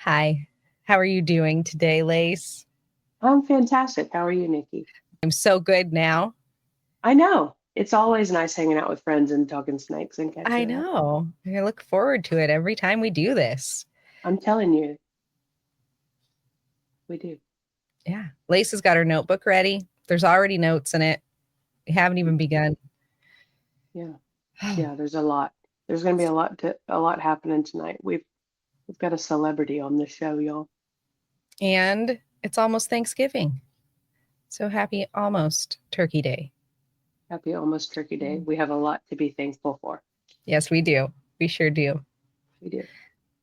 Hi. How are you doing today, Lace? I'm fantastic. How are you, Nikki? I'm so good now. I know. It's always nice hanging out with friends and talking snakes and I catching up. know. I look forward to it every time we do this. I'm telling you, we do. Yeah. Lace has got her notebook ready. There's already notes in it. We haven't even begun. Yeah. Yeah, there's a lot. There's going to be a lot happening tonight. We've got a celebrity on the show, y'all. And it's almost Thanksgiving. So happy almost Turkey Day. Happy almost Turkey Day. We have a lot to be thankful for. Yes, we do. We sure do. We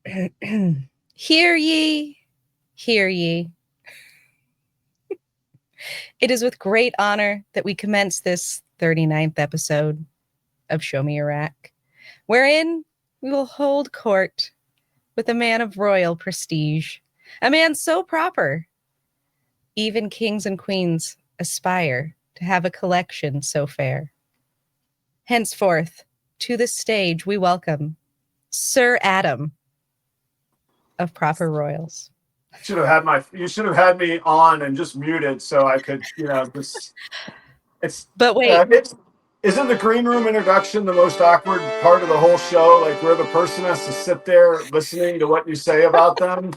do. Hear ye, hear ye. It is with great honor that we commence this 39th episode of Show Me Iraq, wherein we will hold court with a man of royal prestige, a man so proper, even kings and queens aspire to have a collection so fair. Henceforth, to the stage we welcome Sir Adam of Proper Royals. You should have had me on and just muted so I could, just it's But wait, isn't the green room introduction the most awkward part of the whole show? Like where the person has to sit there listening to what you say about them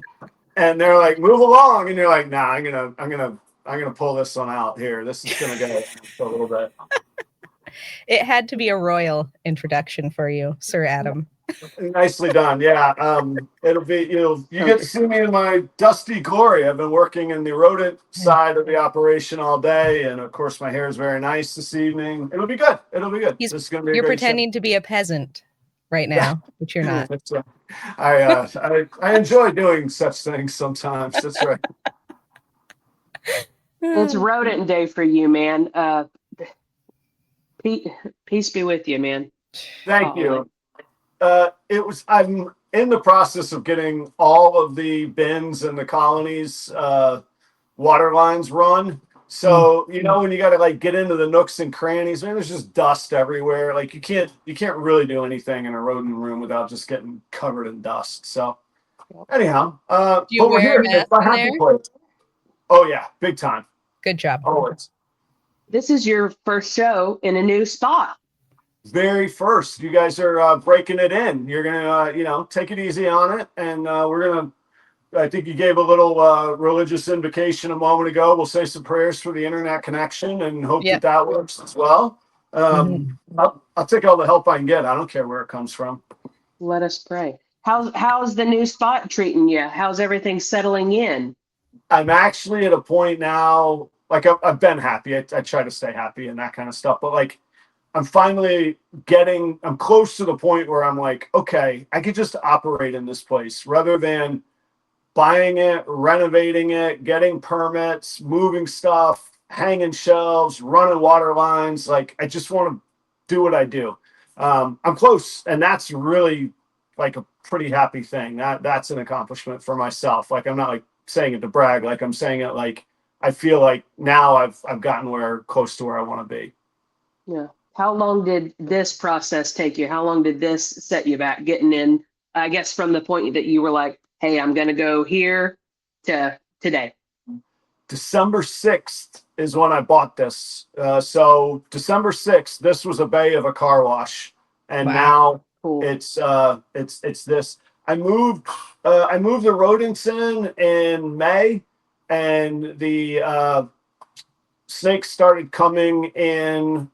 and they're like, move along, and you're like, nah, I'm gonna pull this one out here. This is gonna go for a little bit. it had to be a royal introduction for you, Sir Adam. Nicely done. Yeah. It'll be, you get to see me in my dusty glory. I've been working in the rodent side of the operation all day. And of course, my hair is very nice this evening. It'll be good. It'll be good. This is going to be a You're great pretending to be a peasant right now, but you're not. show. I enjoy doing such things sometimes. That's right. Well, it's rodent day for you, man. Peace be with you, man. Thank you. I'm in the process of getting all of the bins and the colonies water lines run. So when you got to like get into the nooks and crannies, man, there's just dust everywhere. Like you can't really do anything in a rodent room without just getting covered in dust. So anyhow, Do you but we're wear a here. mask It's my in there? happy place. Oh yeah, big time. Good job. Always. This is your first show in a new spot. Very first, you guys are breaking it in. You're gonna take it easy on it, and we're gonna. I think you gave a little religious invocation a moment ago. We'll say some prayers for the internet connection and hope Yep. that works as well. I'll take all the help I can get. I don't care where it comes from. Let us pray. How's the new spot treating you? How's everything settling in? I'm actually at a point now, like I've been happy. I try to stay happy and that kind of stuff, but like I'm I'm close to the point where I'm like, okay, I could just operate in this place rather than buying it, renovating it, getting permits, moving stuff, hanging shelves, running water lines. Like I just want to do what I do. I'm close, and that's really like a pretty happy thing. That's an accomplishment for myself. Like I'm not like saying it to brag. Like I'm saying it like I feel like now I've gotten close to where I want to be. Yeah. How long did this process take you? How long did this set you back getting in? I guess from the point that you were like, hey, I'm going to go here to today. December 6th is when I bought this. So December 6th, this was a bay of a car wash. And Wow. now Cool. it's this. I moved the rodents in May, and the snakes started coming in.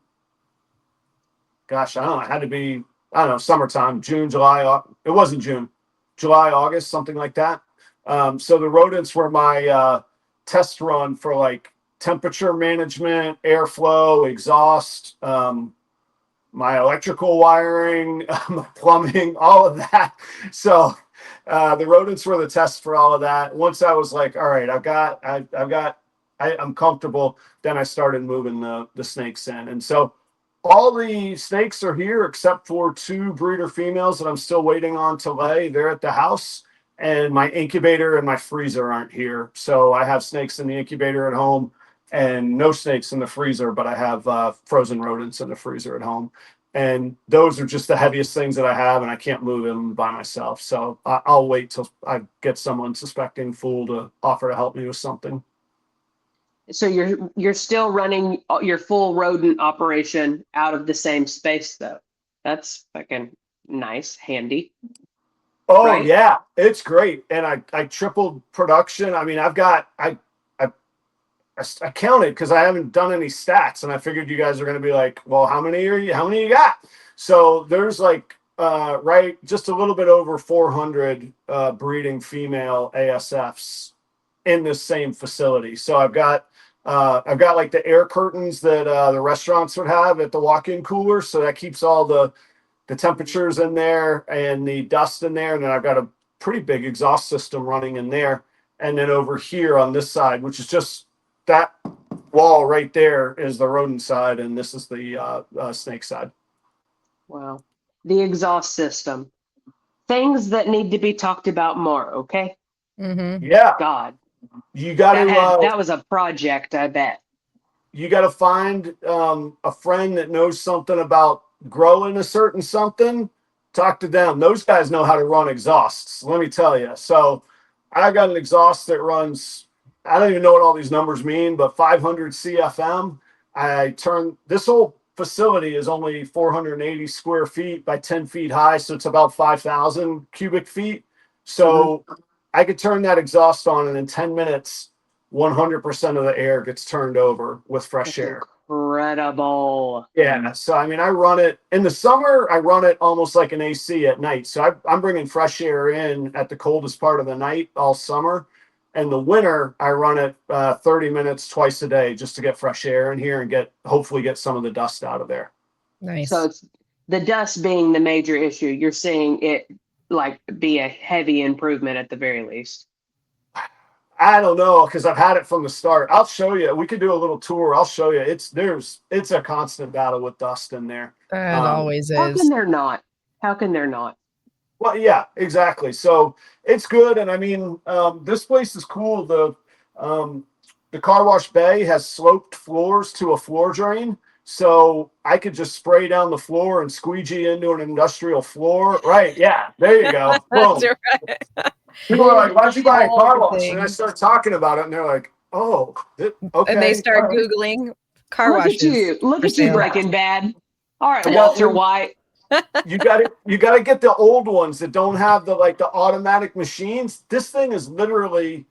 Gosh, I don't know. It had to be, I don't know, summertime, June, July. It wasn't June, July, August, something like that. So the rodents were my test run for like temperature management, airflow, exhaust, my electrical wiring, my plumbing, all of that. So the rodents were the test for all of that. Once I was like, all right, I'm comfortable. Then I started moving the snakes in, and so all the snakes are here except for two breeder females that I'm still waiting on to lay. They're at the house, and my incubator and my freezer aren't here. So I have snakes in the incubator at home and no snakes in the freezer, but I have frozen rodents in the freezer at home. And those are just the heaviest things that I have, and I can't move them by myself. So I'll wait till I get someone suspecting fool to offer to help me with something. So you're still running your full rodent operation out of the same space though. That's fucking nice, handy. Oh Right? yeah, it's great. And I tripled production. I mean, I counted because I haven't done any stats, and I figured you guys are going to be like, well, how many you got? So there's like right just a little bit over 400 breeding female ASFs in this same facility. So I've got like the air curtains that the restaurants would have at the walk-in cooler, so that keeps all the temperatures in there and the dust in there. And then I've got a pretty big exhaust system running in there. And then over here on this side, which is just that wall right there, is the rodent side, and this is the snake side. Wow. The exhaust system. Things that need to be talked about more, okay? Mm-hmm. Yeah, God. you got to That was a project, I bet. you got to find a friend that knows something about growing a certain something. Talk to them. Those guys know how to run exhausts, let me tell you. So I got an exhaust that runs, I don't even know what all these numbers mean, but 500 CFM. This whole facility is only 480 square feet by 10 feet high, so it's about 5,000 cubic feet. So I could turn that exhaust on, and in 10 minutes, 100% of the air gets turned over with fresh That's air. incredible. Yeah. So, I mean, I run it in the summer, I run it almost like an AC at night. So I'm bringing fresh air in at the coldest part of the night all summer. And the winter, I run it 30 minutes twice a day just to get fresh air in here and hopefully get some of the dust out of there. Nice. So it's the dust being the major issue. You're seeing it like be a heavy improvement at the very least. I don't know, because I've had it from the start. I'll show you. We could do a little tour. I'll show you. It's a constant battle with dust in there. It always How is. can there not? How can there not? Well, yeah, exactly. So it's good, and I mean, this place is cool. The car wash bay has sloped floors to a floor drain, so I could just spray down the floor and squeegee into an industrial floor. Right? Yeah, there you go. Boom. That's right. People are like, "Why'd you buy a All car the wash?" And I things. start talking about it, and they're like, "Oh, okay." And they start all right." Googling car Look washes. at you. Look for at you, sale. Breaking Bad. All right, Well, Walter White. You got to get the old ones that don't have the automatic machines. This thing is literally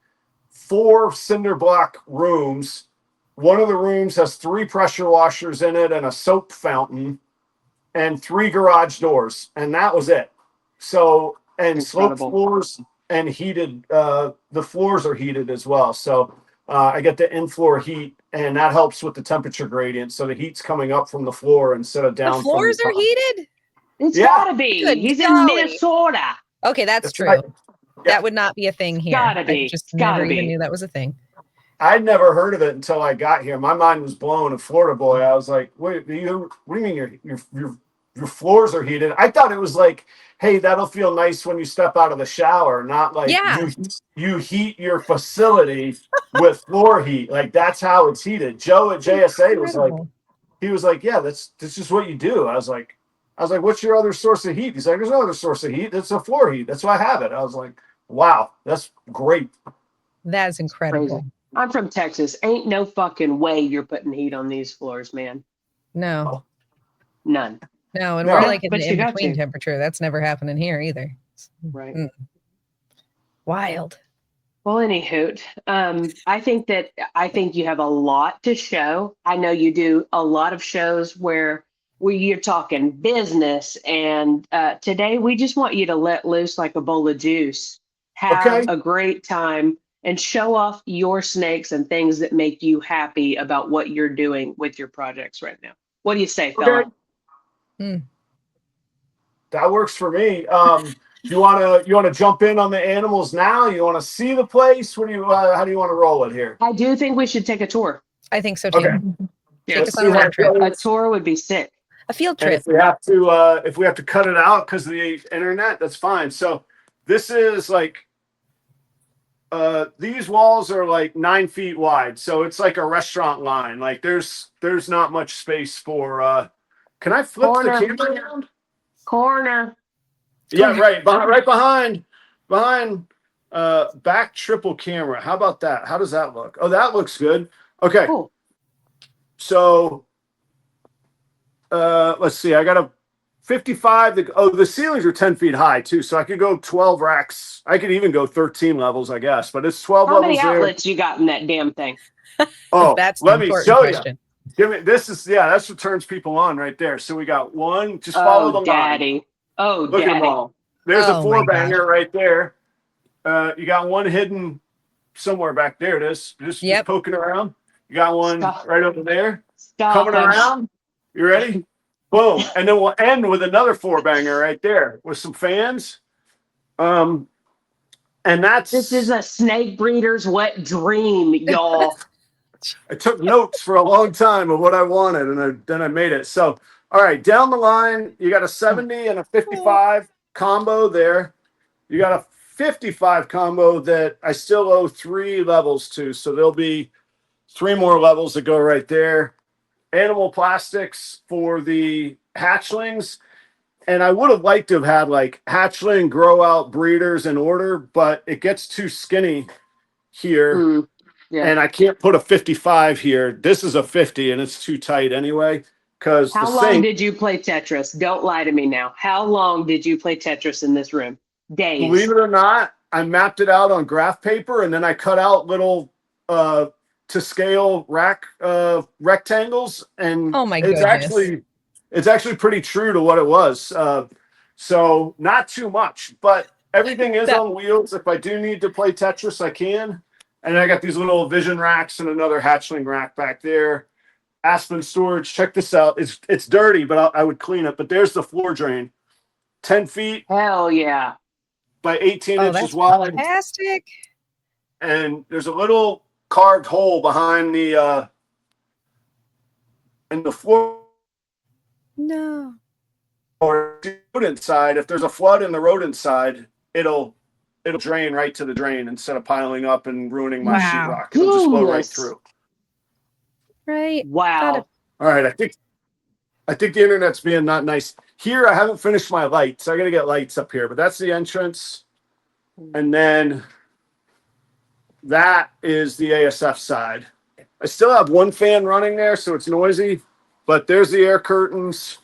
4 cinder block rooms. One of the rooms has 3 pressure washers in it and a soap fountain and 3 garage doors, and that was it. So, and sloped Incredible. floors and heated. The floors are heated as well. So I get the in-floor heat, and that helps with the temperature gradient. So the heat's coming up from the floor instead of down. The floors from are the top. heated? It's Yeah. gotta be. Good He's in golly. Minnesota. Okay, that's That's true. right. Yeah. That would not be a thing here. Gotta I be. just It's gotta never even be. knew that was a thing. I'd never heard of it until I got here. My mind was blown. A Florida boy, I was like, "Wait, what do you mean your floors are heated?" I thought it was like, "Hey, that'll feel nice when you step out of the shower," not like Yeah. you heat your facility with floor heat. Like that's how it's heated. Joe at JSA was like, Incredible. he was like, "Yeah, that's just what you do." I was like, "What's your other source of heat?" He's like, "There's no other source of heat. It's a floor heat. That's why I have it." I was like, "Wow, that's great." That's incredible. Crazy. I'm from Texas. Ain't no fucking way you're putting heat on these floors, man. No. None. No, and No. we're like in But the you got in-between to. temperature. That's never happening here either. Right. Wild. Well, anywho, I think you have a lot to show. I know you do a lot of shows where you're talking business, and today we just want you to let loose like a bowl of juice, have Okay. a great time, and show off your snakes and things that make you happy about what you're doing with your projects right now. What do you say, fella? Okay. That works for me. You wanna jump in on the animals now? You want to see the place? What do you? How do you want to roll it here? I do think we should take a tour. I think so too. Okay. Take Let's us on a see how road it trip. goes. A tour would be sick. A field And trip. if we have to cut it out because of the internet, that's fine. So this is like these walls are like 9 feet wide, so it's like a restaurant line. Like there's not much space for Can I flip Corner. the camera around? Corner. Yeah, right. Right behind back triple camera. How about that? How does that look? Oh, that looks good. Okay. Cool. So let's see. I got a 55. The ceilings are 10 feet high too. So I could go 12 racks. I could even go 13 levels, I guess, but it's 12 How levels many there. outlets you got in that damn thing? Oh, That's the let me important show you. question. Give me this is that's what turns people on right there. So we got one. Just follow the line. Daddy. Oh, Look at them daddy. all. There's Oh, a my 4-banger right there. You got one hidden somewhere back there. It is just Yep. poking around. You got one Stop. right over there. Stop Coming them. around. You ready? Boom. And then we'll end with another 4-banger right there with some fans. And that's This is a snake breeder's wet dream, y'all. I took notes for a long time of what I wanted, and then I made it. So, all right, down the line, you got a 70 and a 55 combo there. You got a 55 combo that I still owe 3 levels to. So there'll be 3 more levels that go right there. Animal plastics for the hatchlings. And I would have liked to have had like hatchling, grow out breeders in order, but it gets too skinny here. Yeah. And I can't put a 55 here. This is a 50 and it's too tight anyway. Because How long did you play Tetris? Don't lie to me now. How long did you play Tetris in this room? Days. Believe it or not, I mapped it out on graph paper and then I cut out little to scale rectangles, and Oh my it's goodness. actually pretty true to what it was. So not too much, but everything is on wheels. If I do need to play Tetris, I can. And I got these little vision racks and another hatchling rack back there. Aspen storage. Check this out. It's dirty, but I would clean it. But there's the floor drain. 10 feet Hell yeah. by 18 Oh, inches that's wide. fantastic. And there's a little carved hole behind the in the floor No. rodent side. If there's a flood in the rodent side, it'll drain right to the drain instead of piling up and ruining my Wow. sheetrock. It'll just flow right Genius. through. Right. Wow. All right, I think the internet's being not nice. Here, I haven't finished my lights. I got to get lights up here, but that's the entrance. And then that is the ASF side. I still have one fan running there, so it's noisy, but there's the air curtains.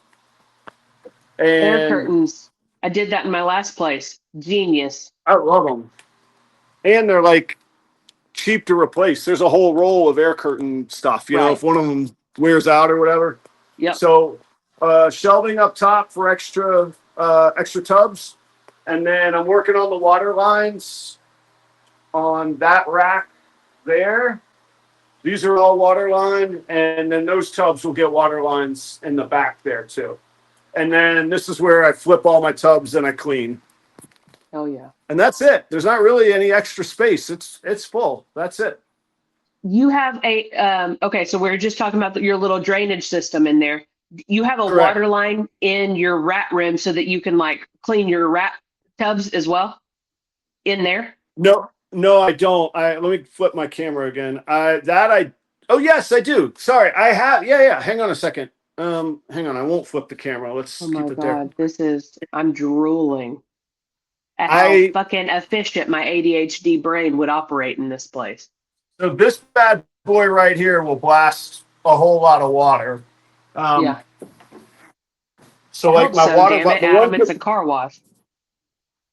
And Air curtains. I did that in my last place. Genius. I love them. And they're like cheap to replace. There's a whole roll of air curtain stuff, you know, if one of them wears out or whatever. Yep. So shelving up top for extra tubs. And then I'm working on the water lines on that rack there. These are all water lined, and then those tubs will get water lines in the back there too. And then this is where I flip all my tubs and I clean. Hell yeah. And that's it. There's not really any extra space. It's full. That's it. You have a okay, so we're just talking about your little drainage system in there. You have a Correct. water line in your rat rim so that you can like clean your rat tubs as well in there? No, I don't. Let me flip my camera again. Oh yes, I do. Sorry, I have. Yeah. Hang on a second. Hang on. I won't flip the camera. Let's Oh my keep it there. God, I'm drooling at how fucking efficient my ADHD brain would operate in this place. So this bad boy right here will blast a whole lot of water. Yeah. So like my water, damn it, Adam, it's a car wash.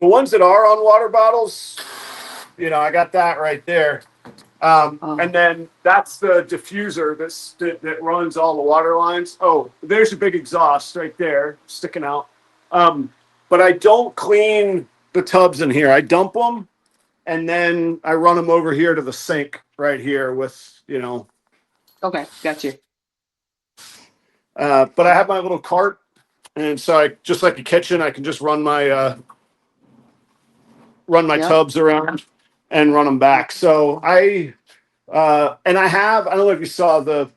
the ones that are on water bottles, you know, I got that right there. And then that's the diffuser that runs all the water lines. Oh, there's a big exhaust right there sticking out. But I don't clean the tubs in here. I dump them and then I run them over here to the sink right here with, you know. Okay, got you. But I have my little cart. And so I just like the kitchen, I can just run my tubs around and run them back. So I don't know if you saw the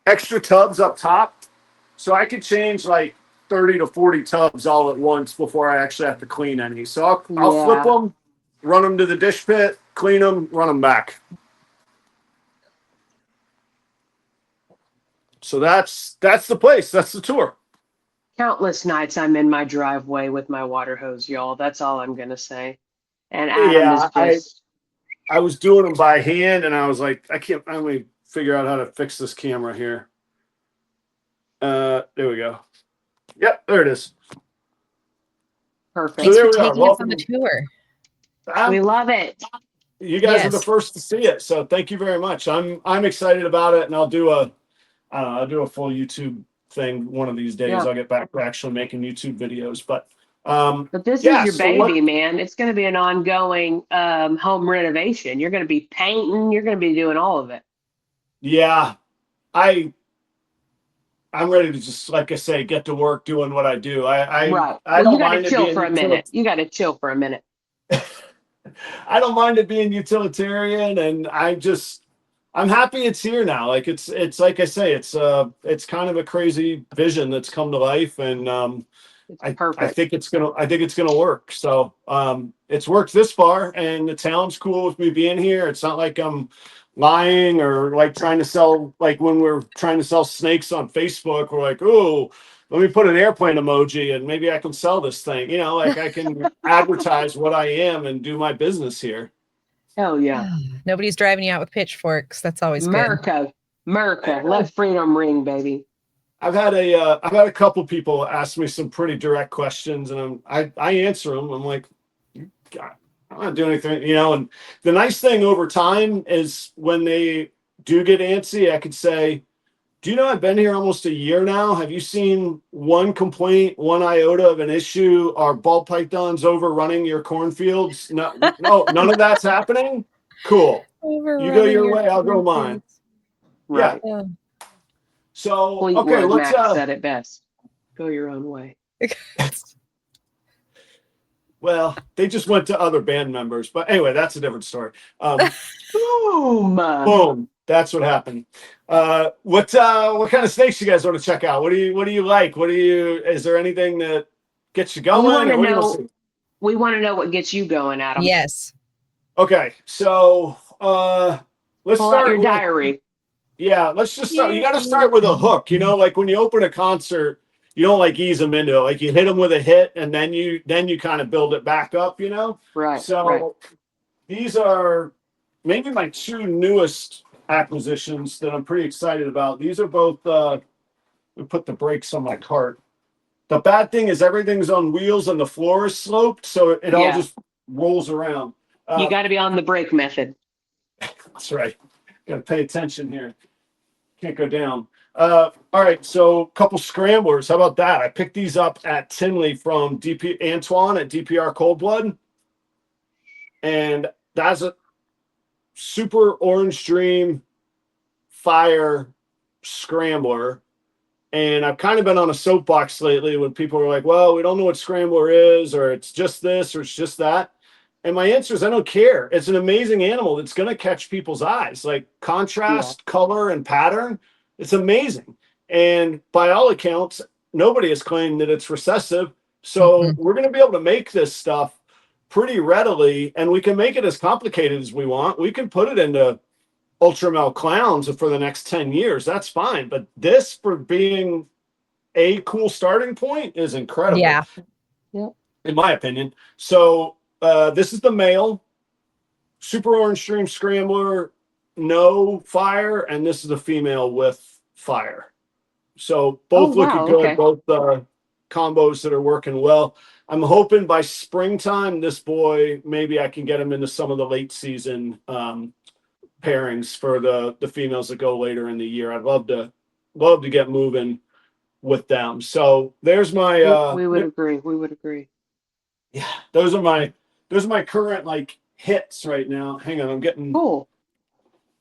extra tubs up top. So I could change like 30 to 40 tubs all at once before I actually have to clean any. So I'll flip them, run them to the dish pit, clean them, run them back. So that's the place. That's the tour. Countless nights I'm in my driveway with my water hose, y'all. That's all I'm gonna say. And Adam is Yeah, just I was doing them by hand, and I was like, I can't. Let me figure out how to fix this camera here. There we go. Yep, there it is. perfect. Thanks there for we are. taking us on the Welcome. tour. We love it. You guys are the Yes. first to see it, so thank you very much. I'm excited about it, and I'll do a I'll do a full YouTube thing one of these days. Yeah. I'll get back to actually making YouTube videos, but But this yeah. is your So baby, man. It's going to be an ongoing home renovation. You're going to be painting. You're going to be doing all of it. yeah, I'm ready to just, like I say, get to work doing what I do. I Right. I Well, you don't got to mind it chill being for a minute. You got to chill for a minute. I don't mind it being utilitarian, and I'm happy it's here now. Like it's like I say, it's kind of a crazy vision that's come to life, and It's I perfect. think it's gonna work. So it's worked this far, and the town's cool with me being here. It's not like I'm lying or like trying to sell, like when we're trying to sell snakes on Facebook, we're like, oh, let me put an airplane emoji and maybe I can sell this thing. You know, like I can advertise what I am and do my business here. Hell yeah. Nobody's driving you out with pitchforks. That's always good. America, let freedom ring, baby. I've had a couple people ask me some pretty direct questions, and I answer them. I'm like, God, I'm not doing anything, you know. And the nice thing over time is when they do get antsy, I could say, do you know I've been here almost a year now? Have you seen one complaint, one iota of an issue? Are ball pythons overrunning your cornfields? No, no, none of that's happening. Cool. You go your way, I'll go mine. Right. Yeah. So Fleetwood okay, let's Mac said it best. Go your own way. well, they just went to other band members, but anyway, that's a different story. Boom. Boom. That's what happened. What kind of snakes you guys want to check out? What do you like? Is there anything that gets you going? We want to Or what do you know. want to see? We want to know what gets you going, Adam. Yes. Okay, so let's Pull start out your with, diary. yeah, let's just start. You got to start with a hook. You know, like when you open a concert, you don't like ease them into it. Like you hit them with a hit, and then you kind of build it back up. You know, Right. so Right. these are maybe my two newest acquisitions that I'm pretty excited about. These are both. We put the brakes on my cart. The bad thing is everything's on wheels and the floor is sloped, so it all Yeah. just rolls around. You got to be on the brake method. That's right. Got to pay attention here. Can't go down. All right, so a couple scramblers. How about that? I picked these up at Tinley from DP Antoine at DPR Cold Blood, and that's a super Orange Dream fire scrambler. And I've kind of been on a soapbox lately when people are like, well, we don't know what scrambler is, or it's just this, or it's just that. And my answer is I don't care. It's an amazing animal that's going to catch people's eyes, like contrast, color, and pattern. It's amazing. And by all accounts, nobody has claimed that it's recessive. So we're going to be able to make this stuff pretty readily, and we can make it as complicated as we want. We can put it into Ultramel clowns for the next 10 years. That's fine. But this, for being a cool starting point, is incredible. Yeah. In my opinion. So this is the male Super Orange Dream Scrambler, no fire, and this is the female with fire. So both looking good, okay. both combos that are working well. I'm hoping by springtime, this boy, maybe I can get him into some of the late season pairings for the females that go later in the year. I'd love to get moving with them. So there's my we would agree. We would agree. Yeah, those are my current like hits right now. Hang on, I'm getting Cool.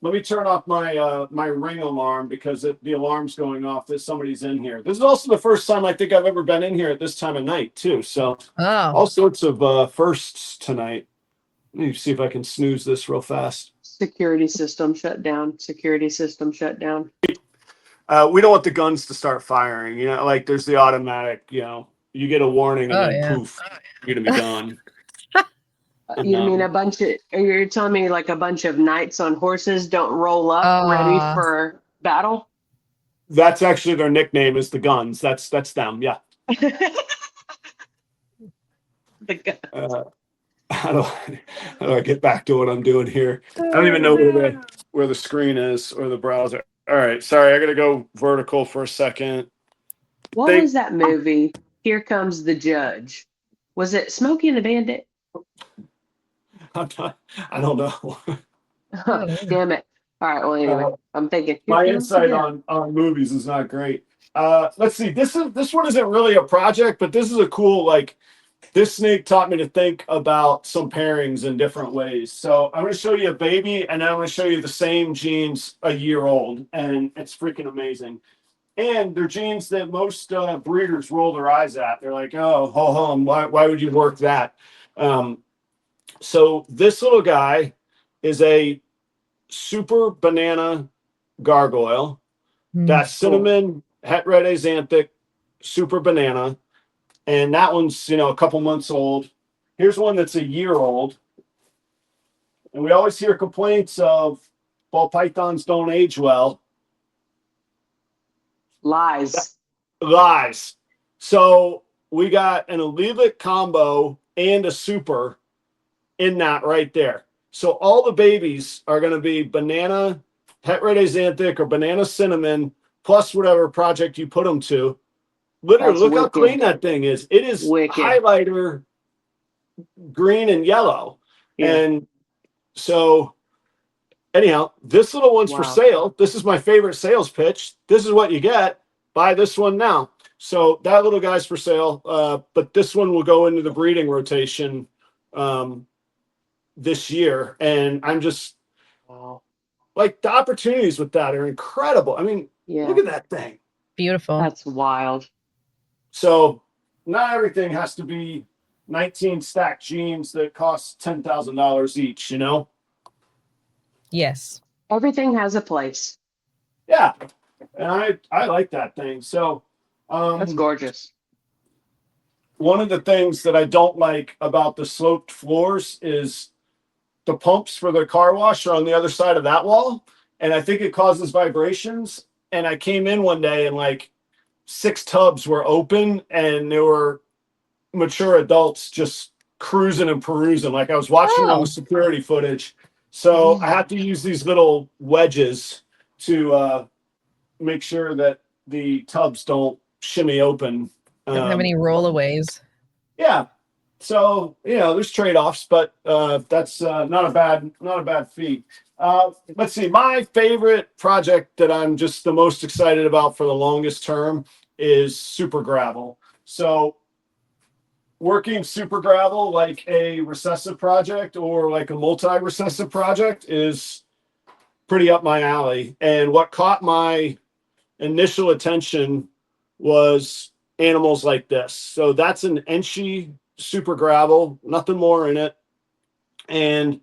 Let me turn off my my ring alarm because the alarm's going off that somebody's in here. This is also the first time I think I've ever been in here at this time of night too. So all sorts of firsts tonight. Let me see if I can snooze this real fast. Security system shut down. Security system shut down. We don't want the guns to start firing. You know, like there's the automatic. You know, you get a warning and then poof, you're gonna be gone. You mean a bunch of? You're telling me like a bunch of knights on horses don't roll up ready for battle? That's actually their nickname is the Guns. That's them. Yeah. The gun. How do I get back to what I'm doing here? I don't even know where the screen is or the browser. All right, sorry, I gotta go vertical for a second. What was that movie? Here Comes the Judge. Was it Smokey and the Bandit? I don't know. don't know. Damn it. All right. Well, anyway, I'm thinking. Here My comes the insight judge. on movies is not great. Let's see. This one isn't really a project, but this is a cool like. This snake taught me to think about some pairings in different ways. So I'm going to show you a baby, and then I'm going to show you the same genes a year old, and it's freaking amazing. And they're genes that most breeders roll their eyes at. They're like, "Oh, ho hum, why would you work that?" So this little guy is a super banana gargoyle. That's cinnamon, het red axanthic, super banana. And that one's, a couple months old. Here's one that's a year old. And we always hear complaints of ball pythons don't age well. Lies. Lies. So we got an allevic combo and a super in that right there. So all the babies are going to be banana, het red axanthic, or banana cinnamon, plus whatever project you put them to. Literally, That's look how wicked. clean that thing is. It is Wicked. highlighter green and yellow. Yeah. And so, anyhow, this little one's for Wow. sale. This is my favorite sales pitch. This is what you get. Buy this one now. So that little guy's for sale. But this one will go into the breeding rotation this year. And I'm just Wow. like, the opportunities with that are incredible. I mean, Yeah. look at that thing. Beautiful. That's wild. So not everything has to be 19 stacked genes that cost $10,000 each, Yes. Everything has a place. Yeah. And I like that thing. So That's gorgeous. one of the things that I don't like about the sloped floors is the pumps for the car wash are on the other side of that wall. And I think it causes vibrations. And I came in one day and like 6 tubs were open and there were mature adults just cruising and perusing. Like I was watching on the security footage. So I have to use these little wedges to make sure that the tubs don't shimmy open. Don't have any rollaways. Yeah. So, there's trade-offs, but that's not a bad feat. Let's see. My favorite project that I'm just the most excited about for the longest term is Super Gravel. So working Super Gravel like a recessive project or like a multi-recessive project is pretty up my alley. And what caught my initial attention was animals like this. So that's an Enchi Super Gravel, nothing more in it. And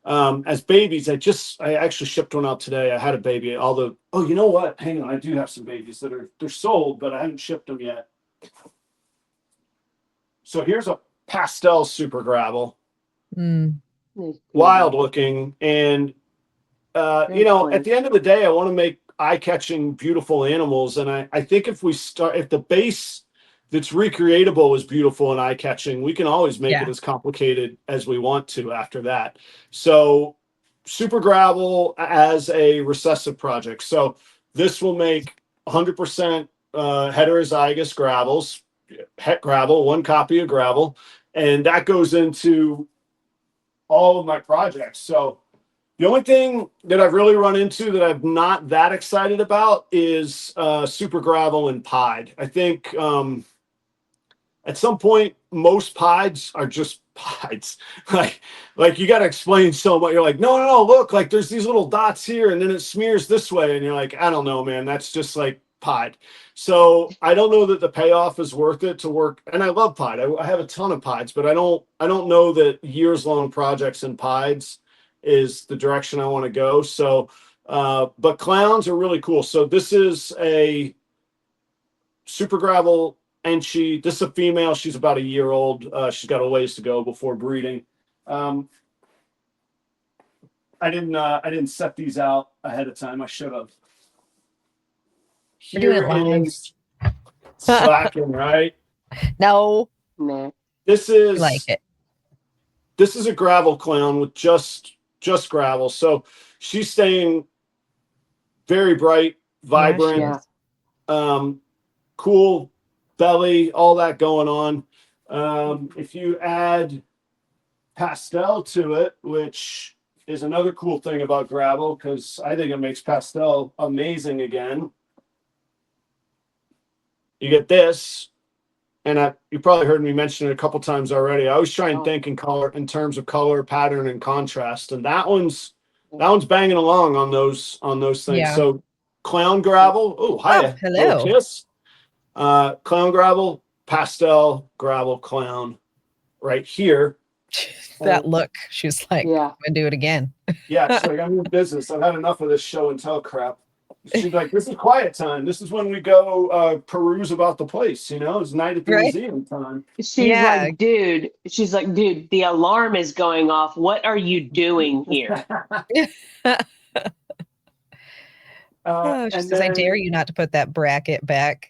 as babies, I actually shipped one out today. I had a baby. Oh, you know what? Hang on, I do have some babies they're sold, but I haven't shipped them yet. So here's a pastel Super Gravel, wild looking, and at the end of the day, I want to make eye-catching, beautiful animals, and I think if the base that's recreatable is beautiful and eye-catching, we can always make it as complicated as we want to after that. So Super Gravel as a recessive project. So this will make 100% heterozygous gravels, het gravel, one copy of gravel, and that goes into all of my projects. So the only thing that I've really run into that I'm not that excited about is Super Gravel and Pied. I think at some point, most pieds are just pieds. like you got to explain so much. You're like, no, look, like there's these little dots here, and then it smears this way, and you're like, I don't know, man, that's just like pied. So I don't know that the payoff is worth it to work. And I love pied. I have a ton of pieds, but I don't know that years long projects in pieds is the direction I want to go. So, but clowns are really cool. So this is a Super Gravel. And this is a female. She's about a year old. She's got a ways to go before breeding. I didn't set these out ahead of time. I should have. We're doing here it live. is slacking, right? No, No. This I like is it. this is a gravel clown with just gravel. So she's staying very bright, vibrant, Yeah. cool belly, all that going on. If you add pastel to it, which is another cool thing about gravel, because I think it makes pastel amazing again. You get this, and you probably heard me mention it a couple times already. I always try and think in color, in terms of color, pattern, and contrast, and that one's banging along on those things. Yeah. So clown gravel. Oh, hiya, hello. little kiss. Clown gravel, pastel gravel clown, right here. That look. She was like, Yeah. I'm gonna do it again. Yeah, she's like, I'm in business. I've had enough of this show and tell crap. She's like, this is quiet time. This is when we go peruse about the place. You know, it's night at the Right. museum time. She's like, dude, the alarm is going off. What are you doing here? Oh, she says, I dare you not to put that bracket back.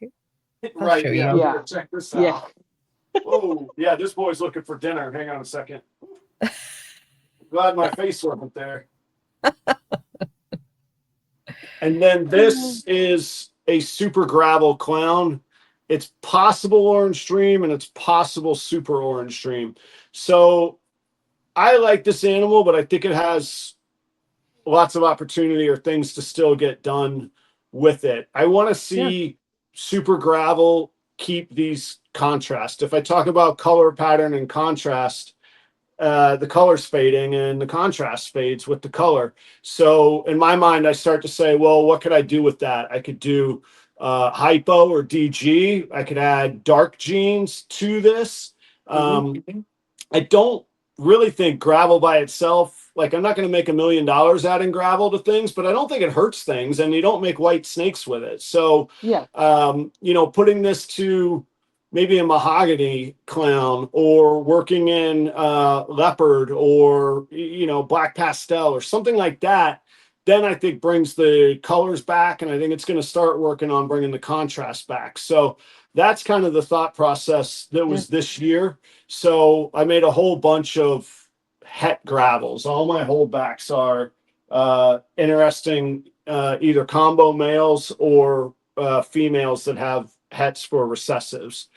Right. show Yeah. you. Yeah. Check this Yeah. out. Whoa. Yeah. This boy's looking for dinner. Hang on a second. Glad my face wasn't there. And then this is a super gravel clown. It's possible orange stream and it's possible super orange stream. So I like this animal, but I think it has lots of opportunity or things to still get done with it. I want to see super gravel keep these contrast. If I talk about color pattern and contrast, the color's fading and the contrast fades with the color. So in my mind, I start to say, well, what could I do with that? I could do hypo or DG. I could add dark jeans to this. I don't really think gravel by itself, like I'm not going to make $1 million adding gravel to things, but I don't think it hurts things, and you don't make white snakes with it. So, putting this to maybe a mahogany clown or working in leopard or, black pastel or something like that, then I think brings the colors back. And I think it's going to start working on bringing the contrast back. So that's kind of the thought process that was this year. So I made a whole bunch of het gravels. All my holdbacks are interesting, either combo males or females that have hets for recessives.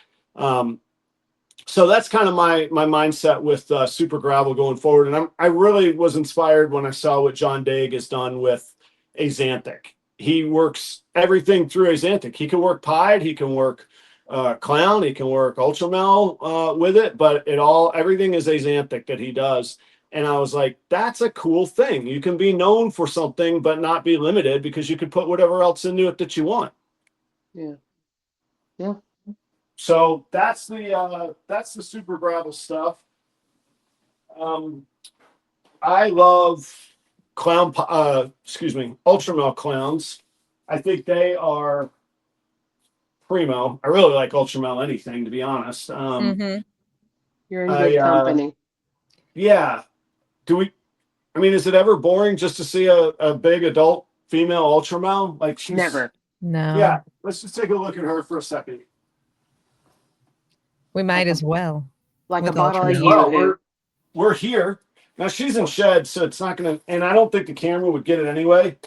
So that's kind of my mindset with super gravel going forward. And I really was inspired when I saw what John Daig has done with Axanthic. He works everything through Axanthic. He can work pied, he can work clown, he can work ultramel with it, but everything is Axanthic that he does. And I was like, that's a cool thing. You can be known for something, but not be limited, because you could put whatever else into it that you want. Yeah. Yeah. So that's the super gravel stuff. I love ultramel clowns. I think they are primo. I really like ultramel anything, to be honest. You're in good company. Yeah. Is it ever boring just to see a big adult female ultramel? Like she's Never. No. Yeah. Let's just take a look at her for a second. We might as well. Like a With bottle of ultramel. yoo-hoo. We're here. Now she's in shed, so it's not gonna, and I don't think the camera would get it anyway.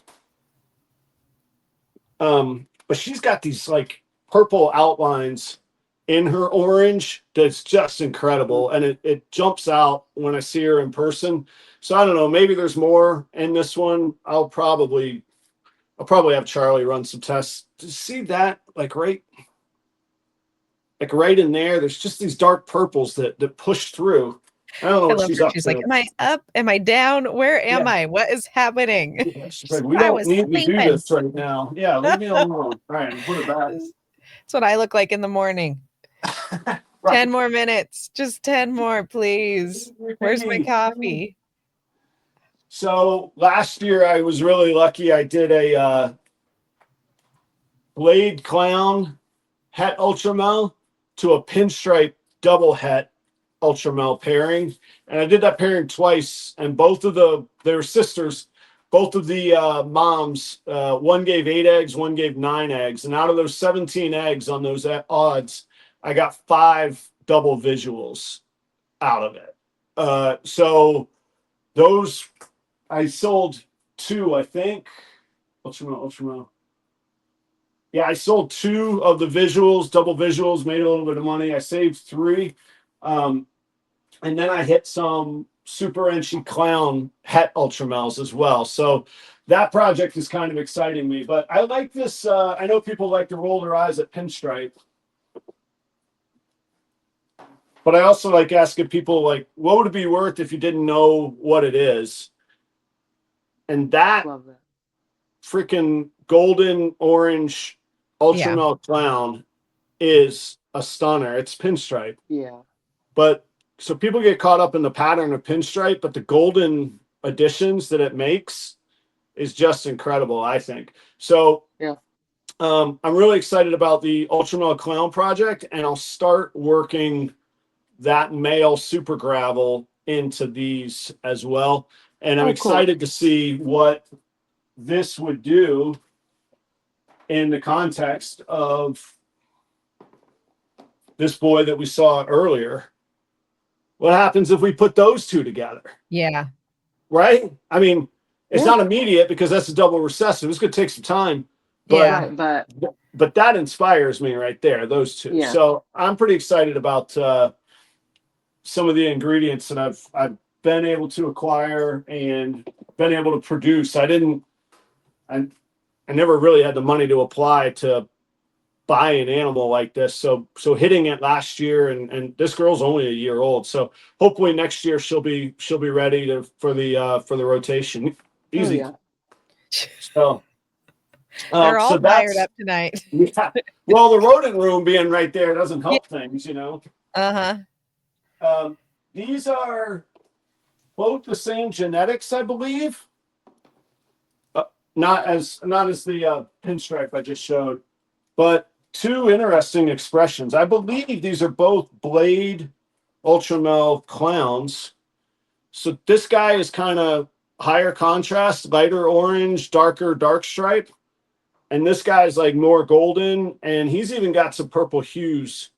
But she's got these like purple outlines in her orange that's just incredible, and it jumps out when I see her in person. So I don't know, maybe there's more in this one. I'll probably have Charlie run some tests to see that, like right in there. There's just these dark purples that push through. I don't know what she's up to. She's like, am I up? Am I down? Where am I? What is happening? Yeah, she's like, we don't need to do this right now. Yeah, leave me alone. All right, put it back. That's what I look like in the morning. Right. 10 more minutes. Just 10 more, please. Where's my coffee? So last year I was really lucky. I did a blade clown het ultramel to a pinstripe double het ultramel pairing, and I did that pairing twice, and they were sisters. both of the moms, one gave 8 eggs, one gave 9 eggs. And out of those 17 eggs on those odds, I got 5 double visuals out of it. So those, I sold 2, I think. Ultramel. Yeah, I sold 2 of the visuals, double visuals, made a little bit of money. I saved 3. And then I hit some Super Enchi Clown Het Ultramels as well. So that project is kind of exciting me. But I like this. I know people like to roll their eyes at Pinstripe. But I also like asking people, like, what would it be worth if you didn't know what it is? And that Love that. freaking golden orange Ultramel Clown is a stunner. It's Pinstripe. Yeah. But so people get caught up in the pattern of Pinstripe, but the golden additions that it makes is just incredible, I think. So Yeah. I'm really excited about the Ultramel Clown project, and I'll start working that male super gravel into these as well. And I'm excited to see what this would do in the context of this boy that we saw earlier. What happens if we put those two together? Yeah. Right? I mean, it's Yeah. not immediate because that's a double recessive. It's going to take some time. But, Yeah. Right, but that inspires me right there, those two. Yeah. So I'm pretty excited about some of the ingredients that I've been able to acquire and been able to produce. I never really had the money to apply to buy an animal like this. So hitting it last year, and this girl's only a year old. So hopefully next year she'll be ready for the rotation. Easy. Oh, yeah. So They're all so fired that's- up tonight. Yeah. Well, the rodent room being right there doesn't help things, you know. Uh-huh. These are both the same genetics, I believe. Not as the Pinstripe I just showed, but 2 interesting expressions. I believe these are both Blade Ultramel Clowns. So this guy is kind of higher contrast, lighter orange, darker dark stripe. And this guy's like more golden, and he's even got some purple hues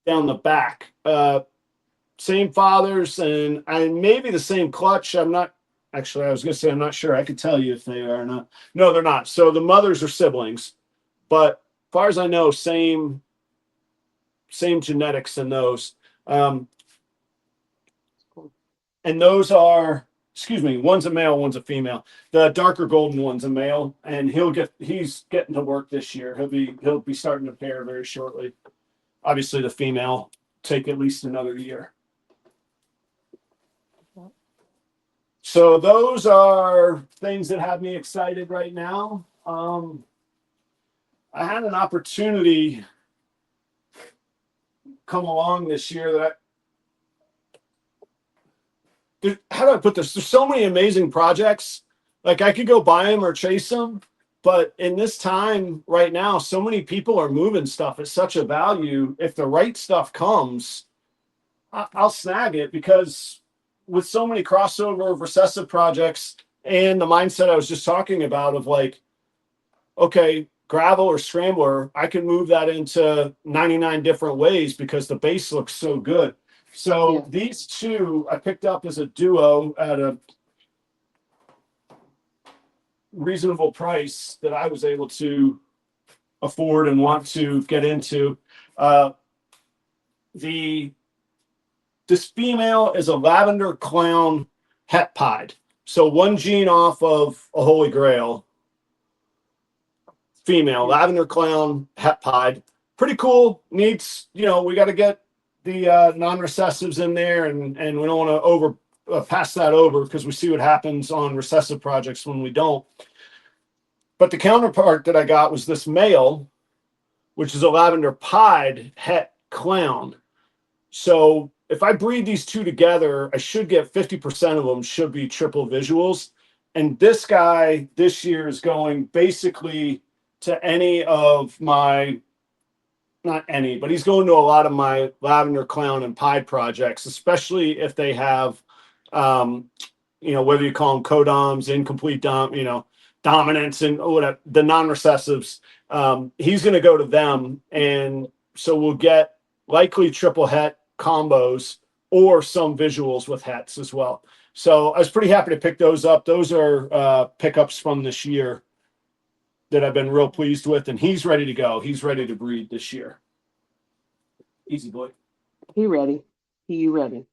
down the back. Same fathers, and maybe the same clutch. I'm not actually. I was going to say I'm not sure. I could tell you if they are or not. No, they're not. So the mothers are siblings, but as far as I know, same genetics in those. And those are. Excuse me, one's a male, one's a female. The darker golden one's a male, and he's getting to work this year. He'll be starting to pair very shortly. Obviously, the female take at least another year. So those are things that have me excited right now. I had an opportunity come along this year that how do I put this? There's so many amazing projects. Like I could go buy them or chase them, but in this time right now, so many people are moving stuff at such a value. If the right stuff comes, I'll snag it, because with so many crossover recessive projects and the mindset I was just talking about of like, okay, gravel or scrambler, I can move that into 99 different ways because the base looks so good. So these 2 I picked up as a duo at a reasonable price that I was able to afford and want to get into. This female is a Lavender Clown Het Pied. So 1 gene off of a Holy Grail. Female, Lavender Clown Het Pied. Pretty cool. Needs, we got to get the non-recessives in there, and we don't want to pass that over, because we see what happens on recessive projects when we don't. But the counterpart that I got was this male, which is a Lavender Pied Het Clown. So if I breed these 2 together, I should get 50% of them should be triple visuals. And this guy this year is going basically to any of my, not any, but he's going to a lot of my Lavender Clown and Pied projects, especially if they have whether you call them codoms, incomplete dominance, and whatever, the non-recessives, he's going to go to them. And so we'll get likely triple het combos or some visuals with hets as well. So I was pretty happy to pick those up. Those are pickups from this year that I've been real pleased with, and he's ready to go. He's ready to breed this year. Easy boy. He ready. He ready.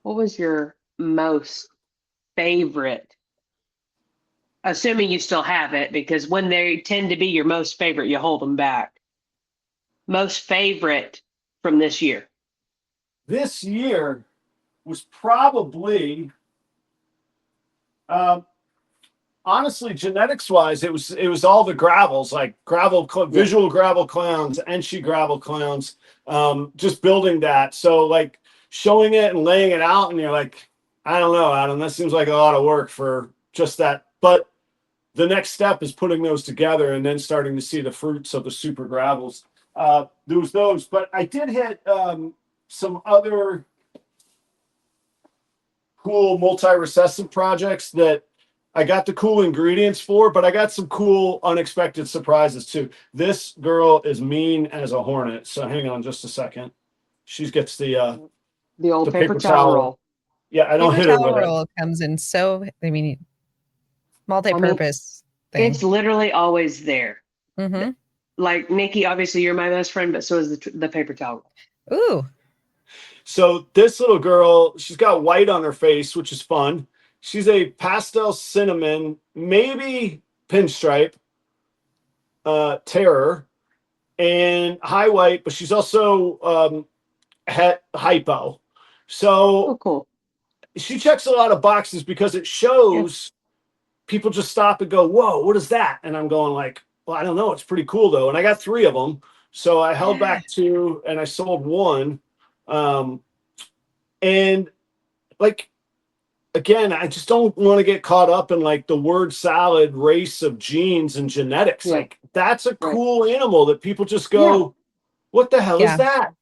What was your most favorite? Assuming you still have it, because when they tend to be your most favorite, you hold them back. Most favorite from this year? This year was probably, honestly, genetics wise, it was all the gravels, like visual gravel clowns, Enchi gravel clowns, just building that. So like showing it and laying it out, and you're like, I don't know, Adam, that seems like a lot of work for just that. But the next step is putting those together and then starting to see the fruits of the super gravels. There was those, but I did hit some other cool multi-recessive projects that I got the cool ingredients for, but I got some cool unexpected surprises too. This girl is mean as a hornet. So hang on just a second. She gets the old the paper towel roll. Yeah, I don't Paper hit her towel with it. roll comes in so, multi-purpose thing. It's literally always there. Mm-hmm. Like Nikki, obviously you're my best friend, but so is the paper towel roll. Ooh. So this little girl, she's got white on her face, which is fun. She's a pastel cinnamon, maybe pinstripe, terror, and high white, but she's also hypo. So cool. She checks a lot of boxes because it shows people just stop and go, whoa, what is that? And I'm going like, well, I don't know. It's pretty cool though. And I got 3 of them. So I held back 2 and I sold 1. And like, again, I just don't want to get caught up in like the word salad race of genes and genetics. Like that's a cool animal that people just go, what the hell is that?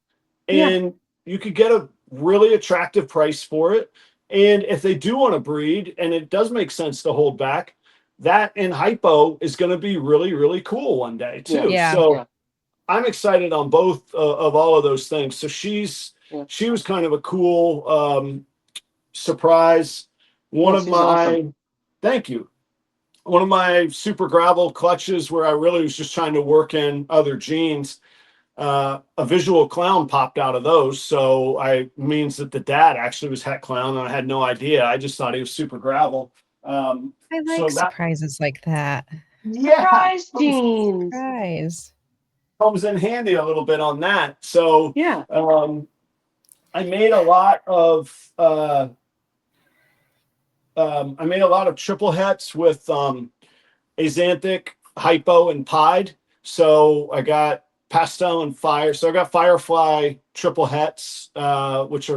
And you could get a really attractive price for it. And if they do want to breed, and it does make sense to hold back, that in hypo is going to be really, really cool one day too. So I'm excited on both of all of those things. So she was kind of a cool surprise. Thank you. One of my super gravel clutches where I really was just trying to work in other genes. A visual clown popped out of those, so means that the dad actually was het clown, and I had no idea. I just thought he was super gravel. I like surprises like that. Surprise genes. Surprise comes in handy a little bit on that. So I made a lot of triple hets with Axanthic, hypo, and pied. So I got pastel and fire. So I got firefly triple hets, which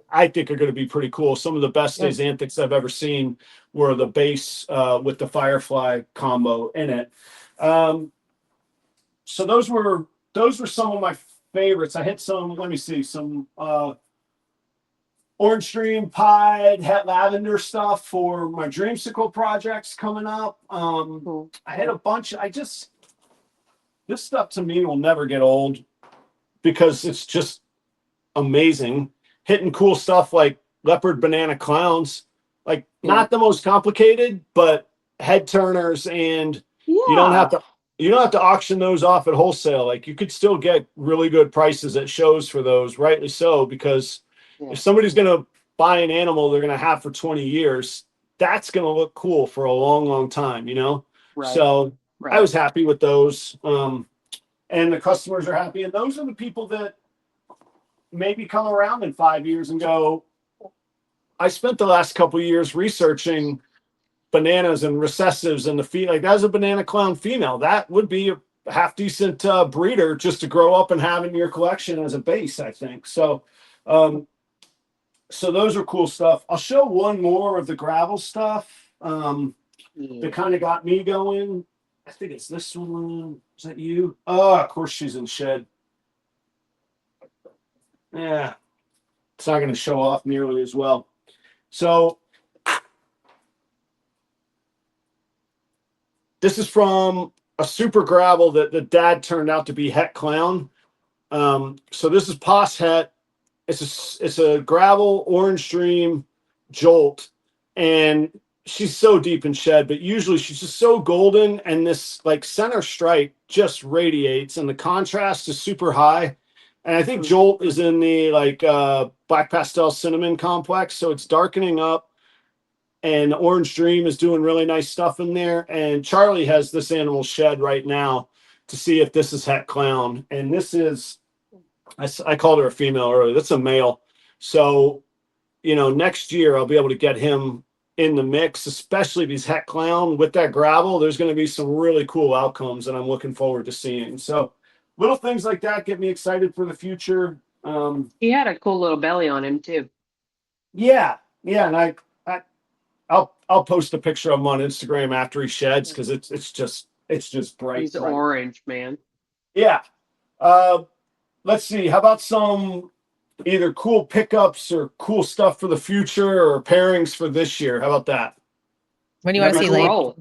I think are going to be pretty cool. Some of the best Axanthics I've ever seen were the base with the firefly combo in it. So those were some of my favorites. I hit some. Let me see some Orange Stream pied het lavender stuff for my dreamsicle projects coming up. I had a bunch. This stuff to me will never get old because it's just amazing. Hitting cool stuff like leopard banana clowns, like not the most complicated, but head turners, and you don't have to auction those off at wholesale. Like you could still get really good prices at shows for those, rightly so, because if somebody's going to buy an animal they're going to have for 20 years, that's going to look cool for a long, long time, So I was happy with those. And the customers are happy. And those are the people that maybe come around in 5 years and go, I spent the last couple of years researching bananas and recessives and like that's a banana clown female. That would be a half decent breeder just to grow up and have in your collection as a base, I think. So, so those are cool stuff. I'll show one more of the gravel stuff that kind of got me going. I think it's this one. Is that you? Oh, of course she's in shed. Yeah, it's not going to show off nearly as well. So this is from a super gravel that the dad turned out to be Het Clown. So this is Pos Het. It's a gravel Orange Dream Jolt, and she's so deep in shed, but usually she's just so golden, and this like center stripe just radiates, and the contrast is super high. And I think Jolt is in the like black pastel cinnamon complex, so it's darkening up. And Orange Dream is doing really nice stuff in there. And Charlie has this animal shed right now to see if this is Het Clown, and this is. I called her a female earlier. That's a male. So, next year I'll be able to get him in the mix, especially these Het Clown with that gravel. There's going to be some really cool outcomes that I'm looking forward to seeing. So little things like that get me excited for the future. He had a cool little belly on him too. Yeah. And I'll post a picture of him on Instagram after he sheds, because it's just bright. He's orange, man. Yeah. Let's see. How about some either cool pickups or cool stuff for the future, or pairings for this year? How about that? What do you want to see, Lane? Roll.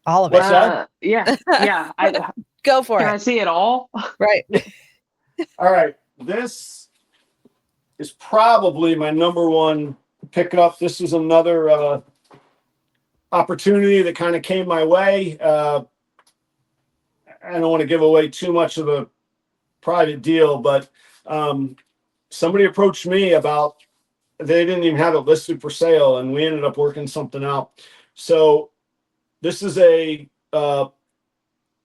All of What's it. that? Yeah. Go for Can it. I see it all? Right. All right. This is probably my number one pickup. This was another opportunity that kind of came my way. I don't want to give away too much of the private deal, but somebody approached me about, they didn't even have it listed for sale, and we ended up working something out. So this is a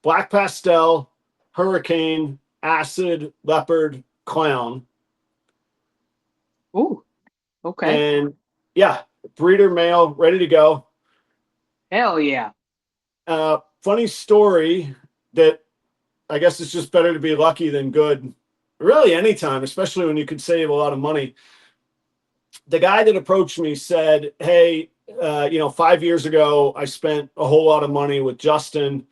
black pastel hurricane acid leopard clown. Ooh, okay. And yeah, breeder male, ready to go. Hell yeah. Funny story that I guess it's just better to be lucky than good. Really, anytime, especially when you could save a lot of money. The guy that approached me said, "Hey, 5 years ago, I spent a whole lot of money with Justin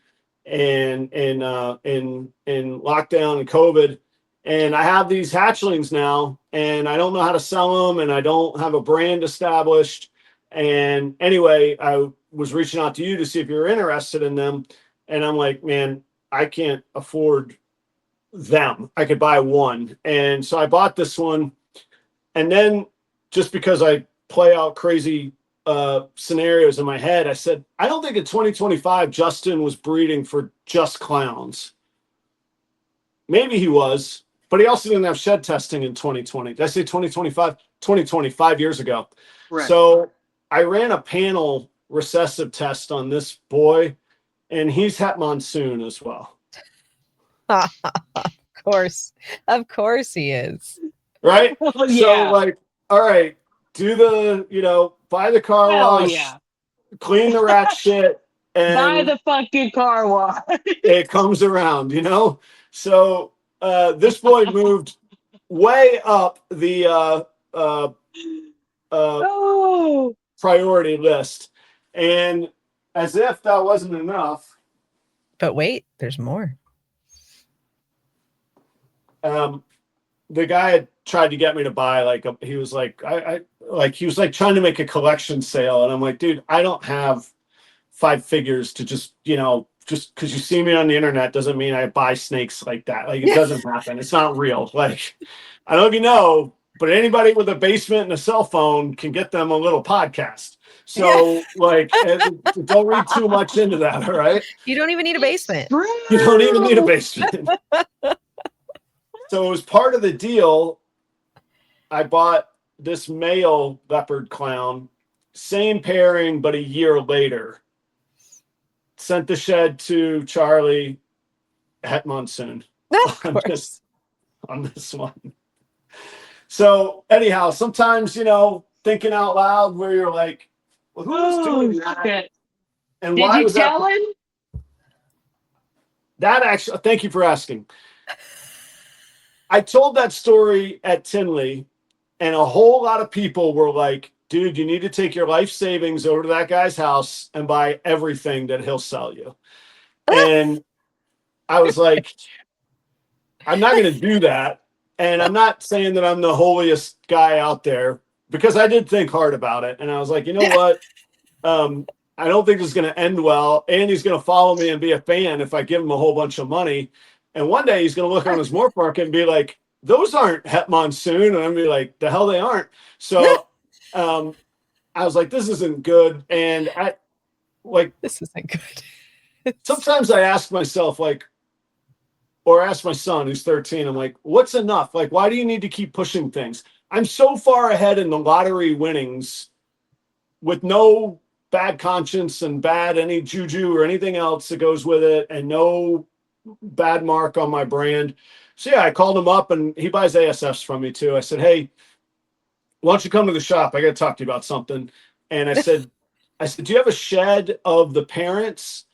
and in lockdown and COVID, and I have these hatchlings now, and I don't know how to sell them, and I don't have a brand established. And anyway, I was reaching out to you to see if you're interested in them." And I'm like, "Man, I can't afford them. I could buy one." And so I bought this one. And then, just because I play out crazy scenarios in my head, I said, I don't think in 2025 Justin was breeding for just clowns. Maybe he was, but he also didn't have shed testing in 2020. Did I say 2025? 2025 years ago. Right. So I ran a panel recessive test on this boy, and he's Het Monsoon as well. Of course he is. Right? Oh, So like, all right, do the, buy the car Hell wash, yeah. clean the rat shit, and Buy the fucking car wash. it comes around, So this boy moved way up the Oh. priority list. And as if that wasn't enough, But wait, there's more. the guy had tried to get me to buy he was like, he was like trying to make a collection sale. And I'm like, dude, I don't have 5 figures to just because you see me on the internet doesn't mean I buy snakes like that. Like, it doesn't happen. It's not real. Like, I don't know if you know, but anybody with a basement and a cell phone can get them a little podcast. So don't read too much into that. All right. You don't even need a basement. You don't even need a basement. So it was part of the deal. I bought this male leopard clown, same pairing, but a year later. Sent the shed to Charlie, Het Monsoon Of course. on this one. So anyhow, sometimes, thinking out loud where you're like, well, who's doing that? Shit. And Did why you was tell that? him? That actually, thank you for asking. I told that story at Tinley, and a whole lot of people were like, dude, you need to take your life savings over to that guy's house and buy everything that he'll sell you. And I was like, I'm not going to do that. And I'm not saying that I'm the holiest guy out there, because I did think hard about it. And I was like, you know what? I don't think this is going to end well. Andy's going to follow me and be a fan if I give him a whole bunch of money. And one day he's going to look on his Morph market and be like, those aren't Het Monsoon. And I'm going to be like, the hell they aren't. So I was like, this isn't good. And I like, This isn't good. sometimes I ask myself, like, or ask my son who's 13, I'm like, what's enough? Like, why do you need to keep pushing things? I'm so far ahead in the lottery winnings with no bad conscience and bad any juju or anything else that goes with it, and no bad mark on my brand. So yeah, I called him up, and he buys ASFs from me too. I said, hey, why don't you come to the shop? I got to talk to you about something. And I said, do you have a shed of the parents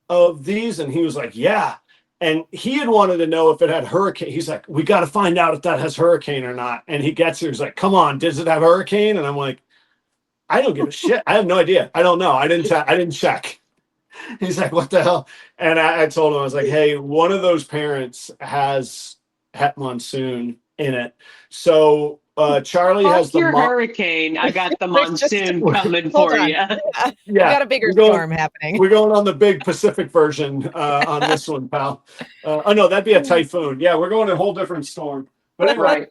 of these? And he was like, yeah. And he had wanted to know if it had hurricane. He's like, we got to find out if that has hurricane or not. And he gets here. He's like, come on, does it have hurricane? And I'm like, I don't give a shit. I have no idea. I don't know. I didn't check. He's like, what the hell? And I told him, I was like, hey, one of those parents has Het Monsoon in it. So Charlie Fuck has the your hurricane. I got the monsoon coming Hold for on. you. We got a bigger storm happening. We're going on the big Pacific version on this one, pal. Oh no, that'd be a typhoon. Yeah, we're going a whole different storm. But anyway,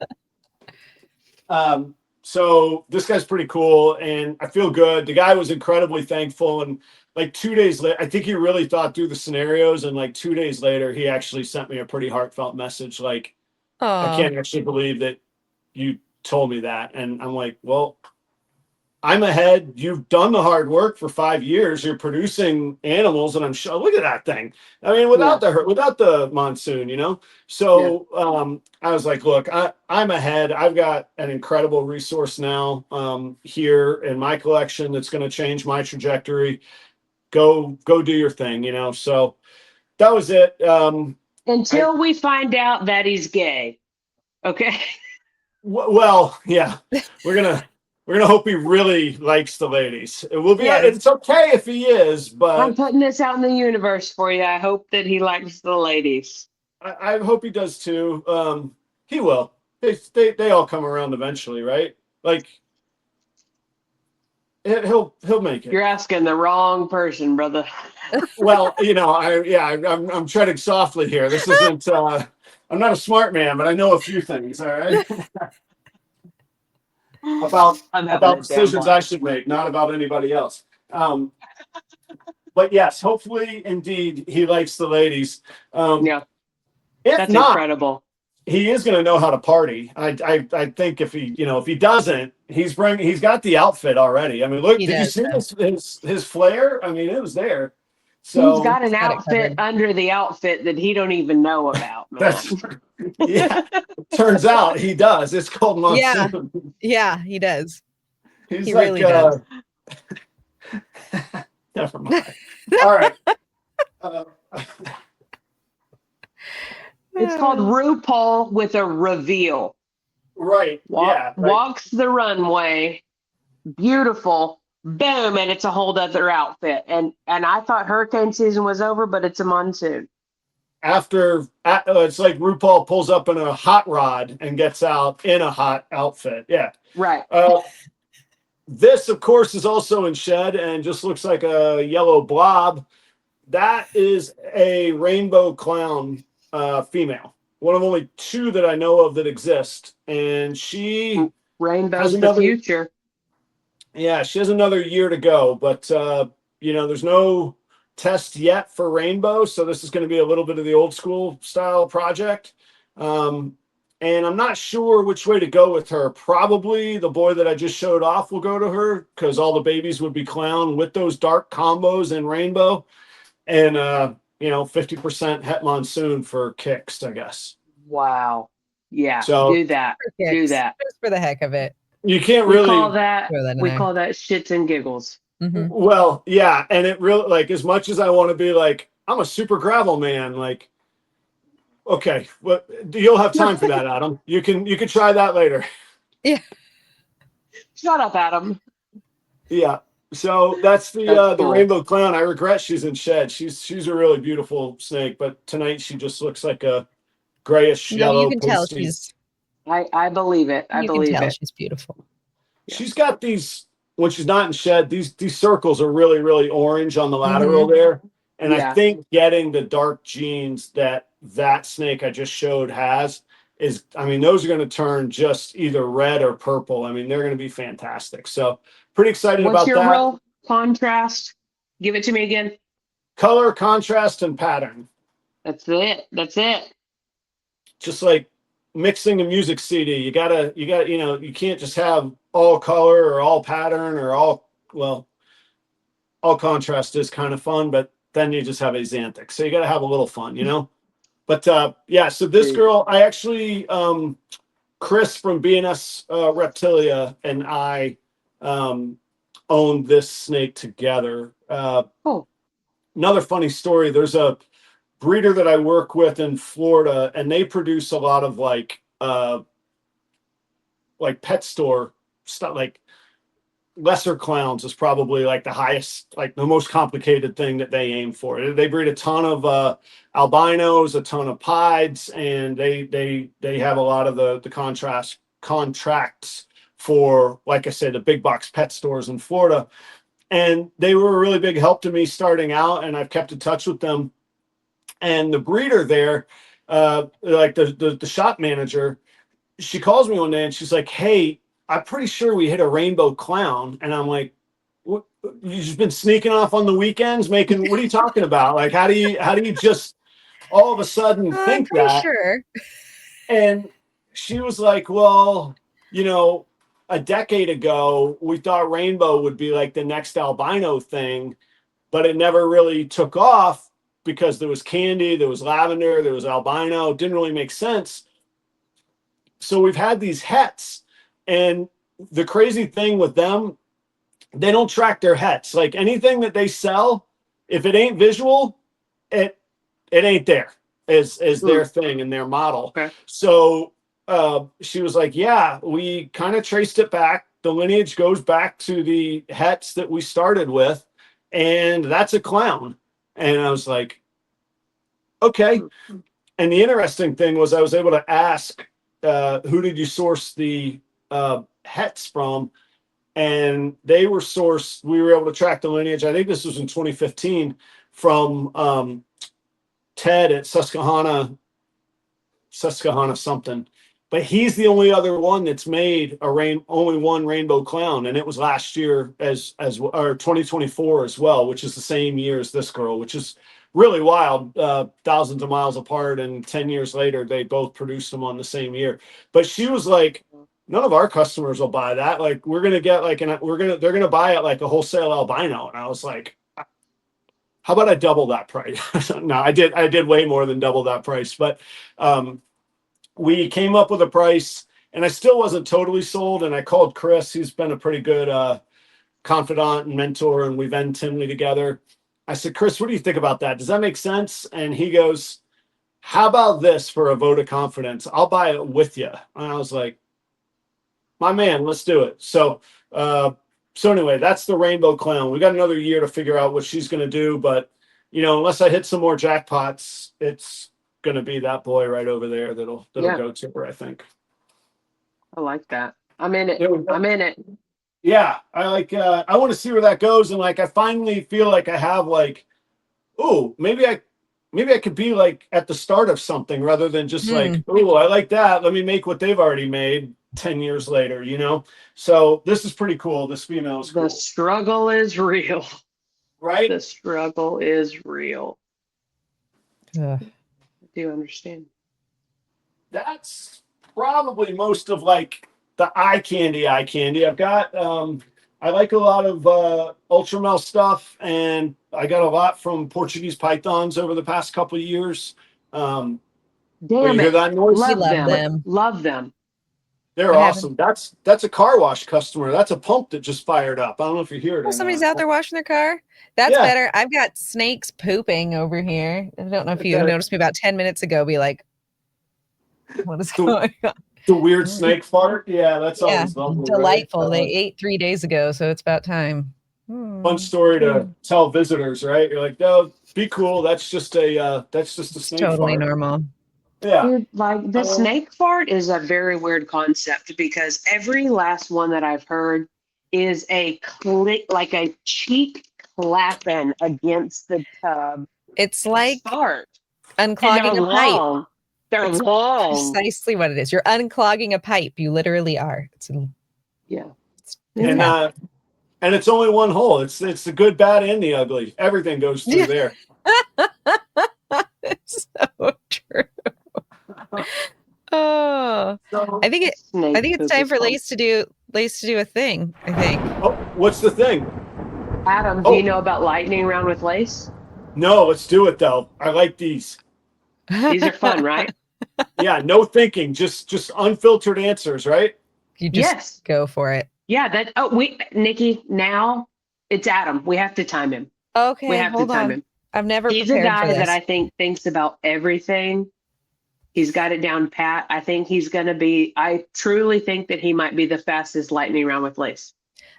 so this guy's pretty cool, and I feel good. The guy was incredibly thankful, and like 2 days later, I think he really thought through the scenarios, and like 2 days later, he actually sent me a pretty heartfelt message. Like, I can't actually believe that you told me that. And I'm like, well, I'm ahead. You've done the hard work for 5 years. You're producing animals, and I'm sure. Look at that thing. I mean, without the monsoon, you know. So I was like, look, I'm ahead. I've got an incredible resource now here in my collection that's going to change my trajectory. Go do your thing, you know. So that was it. Until we find out that he's gay. Okay. Well, yeah, we're gonna hope he really likes the ladies. It will be. Yes. It's okay if he is, I'm but putting this out in the universe for you. I hope that he likes the ladies. I hope he does too. He will. They all come around eventually, right? Like he'll make it. You're asking the wrong person, brother. Well, you know, I'm treading softly here. This isn't. I'm not a smart man, but I know a few things. All right. about decisions I should make, not about anybody else. But yes, hopefully, indeed, he likes the ladies. Yeah, If that's not, incredible. he is going to know how to party. I think if he doesn't, he's got the outfit already. I mean, look, did you see his flair? I mean, it was there. So He's got an outfit under the outfit that he don't even know about. Man. Yeah. Turns out he does. It's called Monsoon. Yeah, he does. He like, really does. Never mind. All right. It's called RuPaul with a reveal. Right. Walks the runway. Beautiful. Boom, and it's a whole other outfit. And I thought hurricane season was over, but it's a monsoon. It's like RuPaul pulls up in a hot rod and gets out in a hot outfit. Yeah. Right. This, of course, is also in shed and just looks like a yellow blob. That is a rainbow clown female. One of only two that I know of that exist. And she Rainbow's the future. Yeah, she has another year to go, but there's no test yet for rainbow, so this is going to be a little bit of the old school style project. And I'm not sure which way to go with her. Probably the boy that I just showed off will go to her because all the babies would be clown with those dark combos in rainbow, and 50% Het Monsoon for kicks, I guess. Wow. Yeah. So do that. Do that. Just for the heck of it. You can't really call that shits and giggles. Mm-hmm. Well, yeah, and it really, like, as much as I want to be like, I'm a super gravel man, like, okay, well, you'll have time for that, Adam. You can try that later. Yeah. Shut up, Adam. Yeah. So that's the cool. Rainbow clown. I regret she's in shed. She's a really beautiful snake, but tonight she just looks like a grayish yellow. You can tell I believe it. I You can believe tell it. she's beautiful. Yeah. She's got these when she's not in shed. These circles are really really orange on the lateral Mhm. there, and I Yeah. think getting the dark genes that snake I just showed has is. I mean, those are going to turn just either red or purple. I mean, they're going to be fantastic. So pretty excited What's about your that. real contrast? Give it to me again. Color, contrast, and pattern. That's it. That's it. Just like mixing a music CD. You can't just have all color or all pattern or all contrast is kind of fun, but then you just have a Xanthic. So you got to have a little fun. But yeah, so this girl, I actually, Chris from BNS Reptilia and I owned this snake together. Oh, Another funny story, there's a breeder that I work with in Florida, and they produce a lot of like pet store stuff. Like lesser clowns is probably like the highest, like the most complicated thing that they aim for. They breed a ton of albinos, a ton of pieds, and they have a lot of the contracts for, like I said, the big box pet stores in Florida. And they were a really big help to me starting out, and I've kept in touch with them. And the breeder there, like the shop manager, she calls me one day and she's like, "Hey, I'm pretty sure we hit a rainbow clown." And I'm like, "What? You've just been sneaking off on the weekends making? What are you talking about? Like, how do you just all of a sudden I'm think pretty that?" sure. And she was like, "Well, a decade ago, we thought rainbow would be like the next albino thing, but it never really took off because there was candy, there was lavender, there was albino. It didn't really make sense. So we've had these hets, and the crazy thing with them, they don't track their hets. Like anything that they sell, if it ain't visual, it it ain't there is their thing and their model." okay. So she was like, "Yeah, we kind of traced it back. The lineage goes back to the hets that we started with, and that's a clown." And I was like, "Okay." And the interesting thing was I was able to ask, who did you source the hets from? And they were sourced. We were able to track the lineage. I think this was in 2015 from Ted at Susquehanna something. But he's the only other one that's made only one rainbow clown, and it was last year or 2024 as well, which is the same year as this girl, which is really wild. Thousands of miles apart, and 10 years later, they both produced them on the same year. But she was like, "None of our customers will buy that. Like, we're gonna get they're gonna buy it like a wholesale albino." And I was like, "How about I double that price?" No, I did way more than double that price, but we came up with a price, and I still wasn't totally sold. And I called Chris, who's been a pretty good confidant and mentor, and we've ended Timley together. I said, "Chris, what do you think about that? Does that make sense?" And he goes, "How about this for a vote of confidence? I'll buy it with you." And I was like, "My man, let's do it." So anyway, that's the rainbow clown. We got another year to figure out what she's going to do, but unless I hit some more jackpots, it's going to be that boy right over there that'll Yeah. go to her, I think. I like that. I'm in it. There we go. I'm in it. Yeah, I want to see where that goes, and like I finally feel like I have like, oh, maybe I could be like at the start of something rather than just like, oh, I like that. Let me make what they've already made 10 years later, So this is pretty cool. This female is cool. The struggle is real. Right? The struggle is real. Ugh. I do understand. That's probably most of like the eye candy. I've got I like a lot of Ultramel stuff, and I got a lot from Portuguese pythons over the past couple of years. You Damn hear it. that noise? Love love them. them. Love them. They're What awesome. That's a car wash customer. That's a pump that just fired up. I don't know if you hear it. Oh, Or somebody's not. out there washing their car. That's Yeah. better. I've got snakes pooping over here. I don't know if you Okay. noticed me about 10 minutes ago. Be like, what is going on? The weird snake fart. Yeah, that's Yeah, always lovely. delightful. Right? They ate 3 days ago, so it's about time. Fun story to tell visitors, right? You're like, no, be cool. That's just a It's snake totally fart. normal. Yeah. Dude, like the Um, snake fart is a very weird concept because every last one that I've heard is a click, like a cheek clapping against the tub It's to like start. And they're unclogging a pipe. long. They're It's long. precisely what it is. You're unclogging a pipe. You literally are. Yeah. and Yeah. and it's only one hole. It's the good, bad, and the ugly. Everything goes through Yeah. there. It's so true. Oh, So, I think it. I Snake think it's poop time is for fun. Lace to do a thing. I think. oh, what's the thing? Adam, do you Oh, know about lightning round with lace? no, let's do it though. I like these. These are fun, right? Yeah, no thinking, just unfiltered answers, right? You just Yes. go for it. Yeah, that Nikki, now it's Adam. We have to time him. We Okay, have to hold time on. him. I've never He's a prepared for guy that this. I think thinks about everything. He's got it down pat. I think he's going to be, I truly think that he might be the fastest lightning round with lace.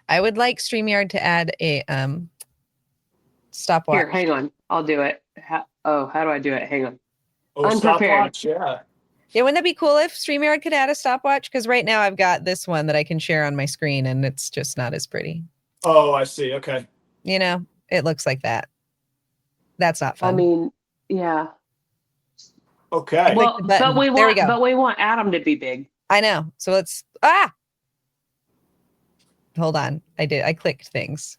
I would like StreamYard to add a stopwatch. Here, hang on. I'll do it. How do I do it? Hang on. Oh, Unprepared. stopwatch, yeah. Yeah, wouldn't that be cool if StreamYard could add a stopwatch? Because right now I've got this one that I can share on my screen and it's just not as pretty. Oh, I see. Okay. You know, it looks like that. That's not fun. I mean, yeah. Okay. Click Well, the button. but we There we want, go. but we want Adam to be big. I know. So let's hold on. I clicked things.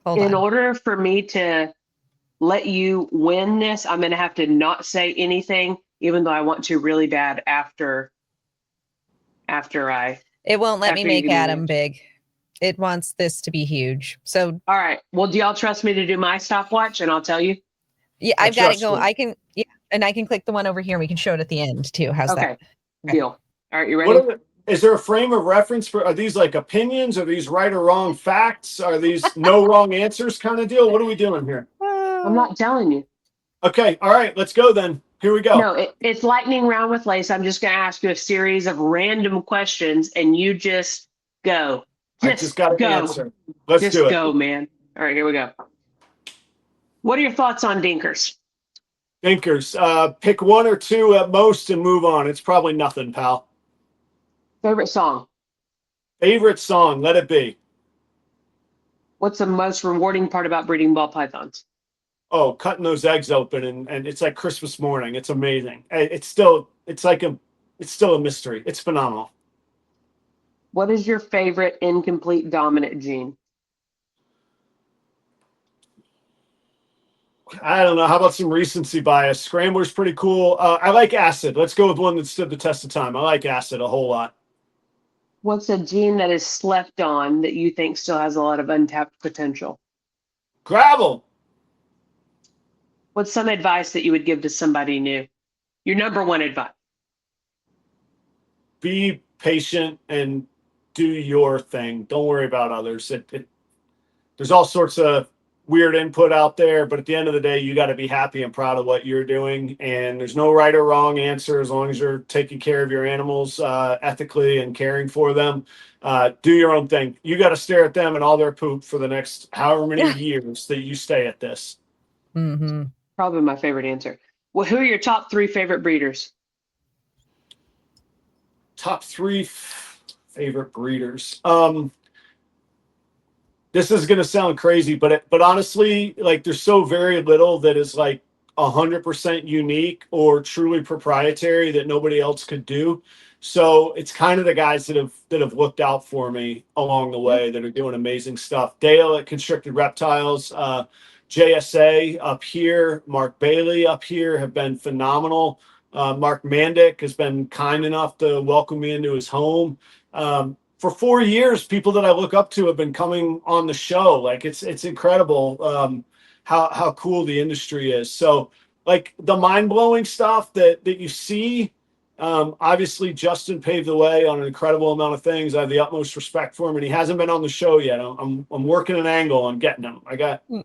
Hold In on. order for me to let you win this, I'm going to have to not say anything, even though I want to really bad after I. It won't let me after you make give me the Adam answer. big. It wants this to be huge. So All right. Well, do y'all trust me to do my stopwatch and I'll tell you? yeah, I I've got it trust going. you. I can and I can click the one over here and we can show it at the end too. How's Okay. that? Deal. All right. You What ready? is there a frame of reference for? Are these like opinions? Are these right or wrong facts? Are these no wrong answers kind of deal? What are we doing here? I'm not telling you. Okay, all right, let's go then. Here we go. No, it's lightning round with lace. I'm just going to ask you a series of random questions and you just go. I just got an go. answer. Let's Just do it. go, man. All right, here we go. What are your thoughts on Dinkers? Thinkers, pick one or two at most and move on. It's probably nothing, pal. Favorite song? Favorite song, Let It Be. What's the most rewarding part about breeding ball pythons? Oh, cutting those eggs open and it's like Christmas morning. It's amazing. It's still a mystery. It's phenomenal. What is your favorite incomplete dominant gene? I don't know. How about some recency bias? Scrambler's pretty cool. I like acid. Let's go with one that stood the test of time. I like acid a whole lot. What's a gene that is slept on that you think still has a lot of untapped potential? Gravel. What's some advice that you would give to somebody new? Your number one advice. Be patient and do your thing. Don't worry about others. There's all sorts of weird input out there, but at the end of the day, you got to be happy and proud of what you're doing. And there's no right or wrong answer as long as you're taking care of your animals ethically and caring for them. Do your own thing. You got to stare at them and all their poop for the next however many years that you stay at this. Mm-hmm. Probably my favorite answer. Well, who are your top three favorite breeders? Top three favorite breeders. This is going to sound crazy, but honestly, like there's so very little that is like 100% unique or truly proprietary that nobody else could do. So it's kind of the guys that have looked out for me along the way that are doing amazing stuff. Dale at Constricted Reptiles, JSA up here, Mark Bailey up here have been phenomenal. Mark Mandick has been kind enough to welcome me into his home. For 4 years, people that I look up to have been coming on the show. Like it's incredible how cool the industry is. So like the mind blowing stuff that you see. Obviously, Justin paved the way on an incredible amount of things. I have the utmost respect for him, and he hasn't been on the show yet. I'm working an angle on getting him.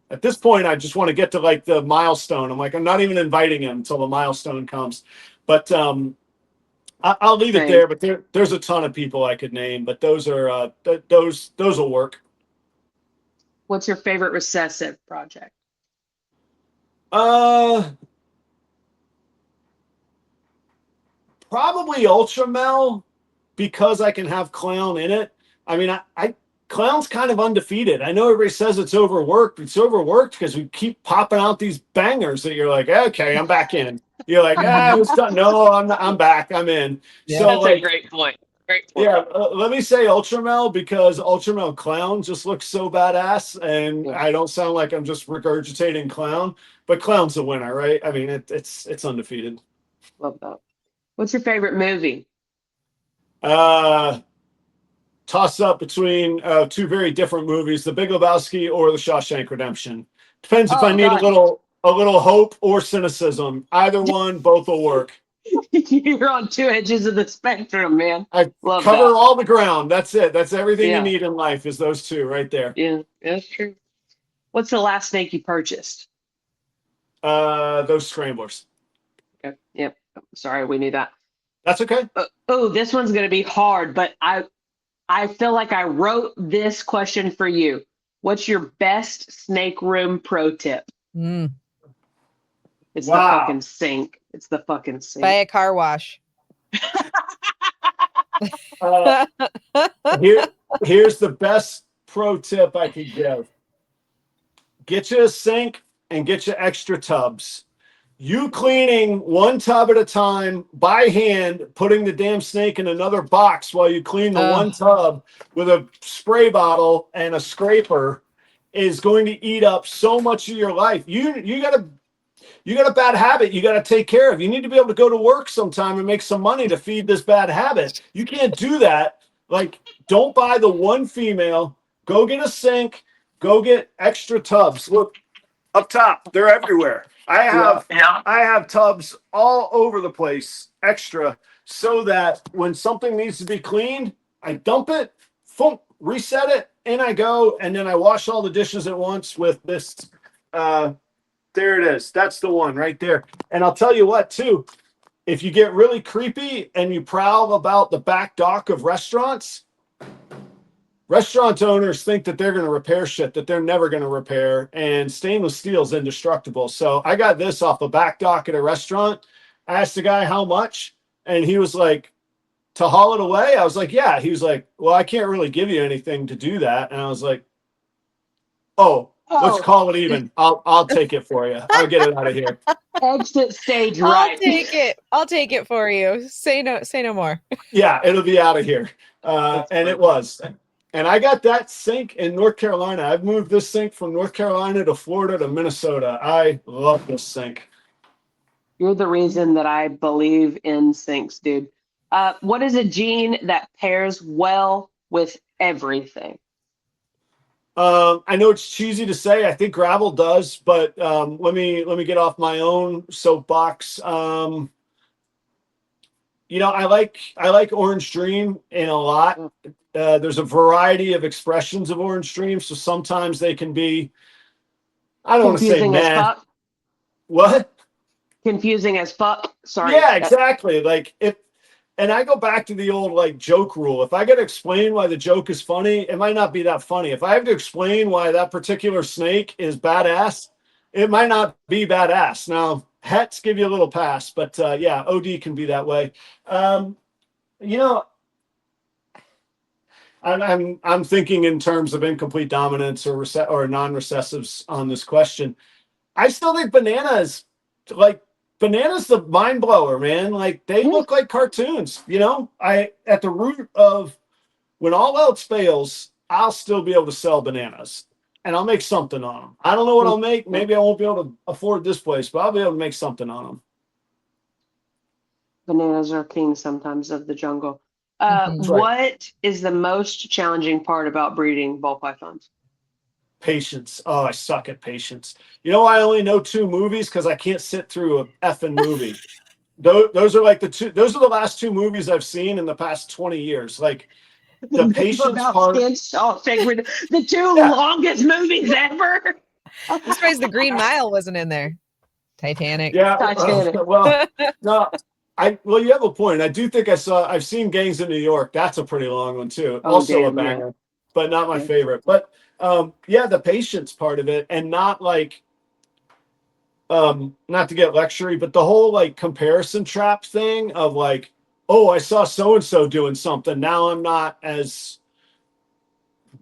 At this point, I just want to get to like the milestone. I'm not even inviting him until the milestone comes. But I'll leave it there. But there's a ton of people I could name, but those are those will work. What's your favorite recessive project? Probably Ultramel because I can have Clown in it. I mean, I Clown's kind of undefeated. I know everybody says it's overworked. It's overworked because we keep popping out these bangers that you're like, okay, I'm back in. You're like, I was done. No, I'm back. I'm in. Yeah. So That's like, a great point. Great point. yeah, let me say Ultramel because Ultramel Clown just looks so badass, and Yeah. I don't sound like I'm just regurgitating Clown, but Clown's the winner, right? I mean, it's undefeated. Love that. What's your favorite movie? Toss up between two very different movies: The Big Lebowski or The Shawshank Redemption. Depends if I Oh, need God. a little hope or cynicism. Either one, both will work. You're on two edges of the spectrum, man. I Love cover that. all the ground. That's it. That's everything Yeah. you need in life is those two right there. Yeah, that's true. What's the last snake you purchased? Those scramblers. Okay. Yep. Sorry, we knew that. That's okay. Oh, this one's going to be hard, but I feel like I wrote this question for you. What's your best snake room pro tip? Mm. It's Wow. the fucking sink. It's the fucking sink. Buy a car wash. Uh, here's the best pro tip I could give. Get you a sink and get you extra tubs. You cleaning one tub at a time by hand, putting the damn snake in another box while you clean the Oh. one tub with a spray bottle and a scraper is going to eat up so much of your life. You got a bad habit you got to take care of. You need to be able to go to work sometime and make some money to feed this bad habit. You can't do that. Like, don't buy the one female. Go get a sink. Go get extra tubs. Look, up top, they're everywhere. I have tubs all over the place, extra, so that when something needs to be cleaned, I dump it, thump, reset it, in I go, and then I wash all the dishes at once with this. There it is. That's the one right there. And I'll tell you what, too. If you get really creepy and you prowl about the back dock of restaurants, restaurant owners think that they're going to repair shit that they're never going to repair, and stainless steel is indestructible. So I got this off the back dock at a restaurant. I asked the guy how much, and he was like, to haul it away? I was like, yeah. He was like, well, I can't really give you anything to do that. And I was like, oh, let's call it even. I'll take it for you. I'll get it out of here. Exit stage I'll right. take it. I'll take it for you. Say no more. Yeah, it'll be out of here. And it was. And I got that sink in North Carolina. I've moved this sink from North Carolina to Florida to Minnesota. I love this sink. You're the reason that I believe in sinks, dude. What is a gene that pairs well with everything? I know it's cheesy to say. I think gravel does, but let me get off my own soapbox. I like Orange Dream in a lot. There's a variety of expressions of Orange Dream, so sometimes they can be. I don't want to say Confusing as meh. fuck. What? Confusing as fuck. Sorry. Yeah, exactly. Like and I go back to the old like joke rule. If I got to explain why the joke is funny, it might not be that funny. If I have to explain why that particular snake is badass, it might not be badass. Now, hats give you a little pass, but yeah, OD can be that way. I'm thinking in terms of incomplete dominance or non-recessives on this question. I still think Banana's the mind blower, man. Like they look like cartoons, at the root of when all else fails, I'll still be able to sell bananas and I'll make something on them. I don't know what I'll make. Maybe I won't be able to afford this place, but I'll be able to make something on them. Bananas are king sometimes of the jungle. Mhm. What is the most challenging part about breeding ball pythons? Patience. Oh, I suck at patience. I only know 2 movies because I can't sit through a effing movie. Those are like those are the last 2 movies I've seen in the past 20 years. Like the patience part. The 2 Yeah. longest movies ever. I'm surprised the Green Mile wasn't in there. Titanic. Yeah. Titanic. Well, no. You have a point. I do think I've seen Gangs in New York. That's a pretty long one too. Oh, Also a damn, banger, but not my Yeah. favorite. But the patience part of it, and not like not to get lectury, but the whole like comparison trap thing of like oh, I saw so and so doing something. Now I'm not as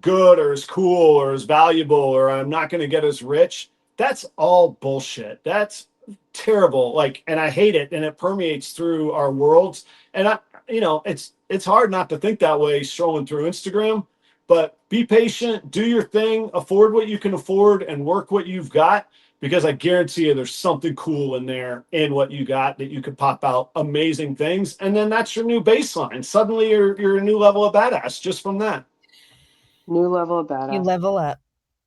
good or as cool or as valuable, or I'm not going to get as rich. That's all bullshit. That's terrible. Like, and I hate it, and it permeates through our worlds. And it's hard not to think that way strolling through Instagram. But be patient, do your thing, afford what you can afford, and work what you've got. Because I guarantee you, there's something cool in there in what you got that you could pop out amazing things, and then that's your new baseline. Suddenly, you're a new level of badass just from that. New level of You badass. level up.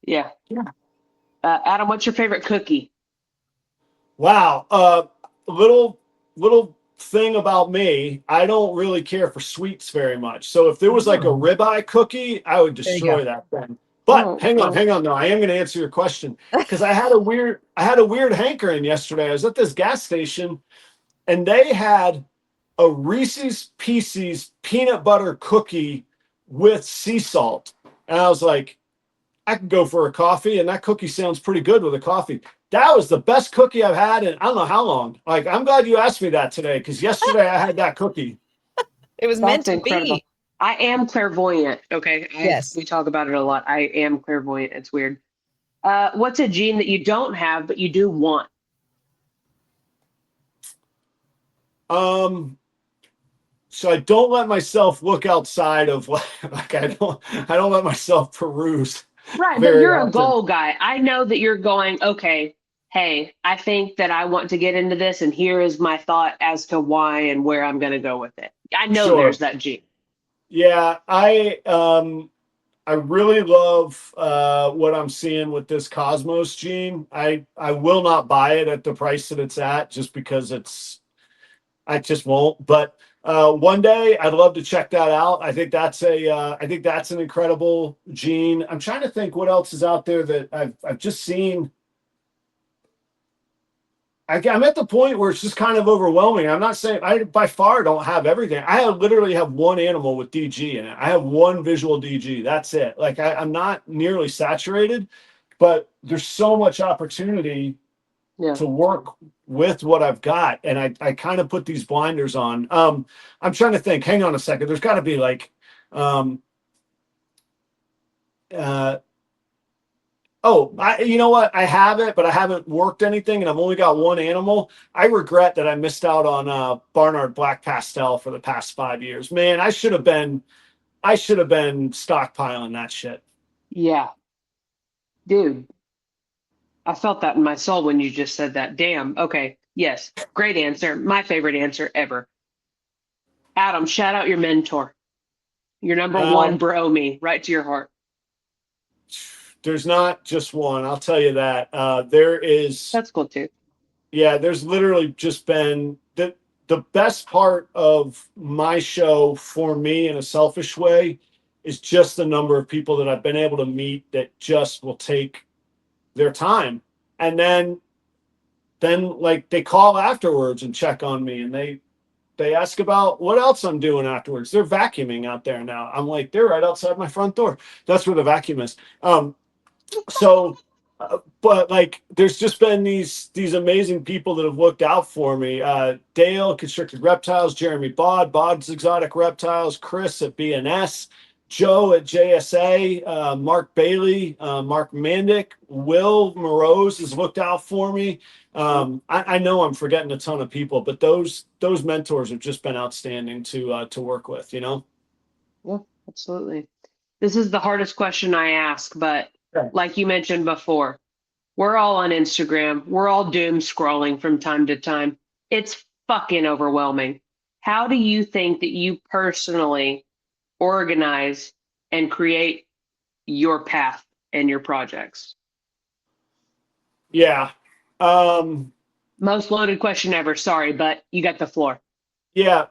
Yeah. Yeah. Adam, what's your favorite cookie? Wow. Little thing about me, I don't really care for sweets very much. So if there was like a ribeye cookie, I would There you destroy go. that thing. But Oh, hang on though. I am going to answer your question because I had a weird hankering yesterday. I was at this gas station and they had a Reese's Pieces peanut butter cookie with sea salt. And I was like, I could go for a coffee, and that cookie sounds pretty good with a coffee. That was the best cookie I've had in I don't know how long. Like, I'm glad you asked me that today because yesterday I had that cookie. It was meant that's to incredible. be. I am clairvoyant. Okay. Yes. We talk about it a lot. I am clairvoyant. It's weird. What's a gene that you don't have, but you do want? So I don't let myself look outside of like I don't let myself peruse Right. But very you're a often. goal guy. I know that you're going, okay, hey, I think that I want to get into this, and here is my thought as to why and where I'm going to go with it. I know Sure. there's that gene. Yeah, I really love what I'm seeing with this Cosmos gene. I will not buy it at the price that it's at just because I just won't. But one day I'd love to check that out. I think that's an incredible gene. I'm trying to think what else is out there that I've just seen. I'm at the point where it's just kind of overwhelming. I'm not saying I by far don't have everything. Literally have one animal with DG in it. I have one visual DG. That's it. Like I'm not nearly saturated, but there's so much opportunity Yeah. to work with what I've got. And I kind of put these blinders on. I'm trying to think, hang on a second. There's got to be like, um, uh, you know what? I have it, but I haven't worked anything and I've only got one animal. I regret that I missed out on Barnard Black Pastel for the past 5 years. Man, I should have been stockpiling that shit. Yeah. Dude, I felt that in my soul when you just said that. Damn. Okay. Yes. Great answer. My favorite answer ever. Adam, shout out your mentor. Your number one bro me, right to your heart. There's not just one. I'll tell you that. That's cool too. Yeah, there's literally just been the best part of my show for me in a selfish way is just the number of people that I've been able to meet that just will take their time. And then like they call afterwards and check on me and they ask about what else I'm doing afterwards. They're vacuuming out there now. I'm like, they're right outside my front door. That's where the vacuum is. But like, there's just been these amazing people that have looked out for me. Dale, Constricted Reptiles, Jeremy Bod's Exotic Reptiles, Chris at BNS, Joe at JSA, Mark Bailey, Mark Mandick, Will Morose has looked out for me. I know I'm forgetting a ton of people, but those mentors have just been outstanding to work with. Yeah, absolutely. This is the hardest question I ask, but like you mentioned before, we're all on Instagram. We're all doom scrolling from time to time. It's fucking overwhelming. How do you think that you personally organize and create your path and your projects? Yeah. Most loaded question ever. Sorry, but you got the floor. Yeah.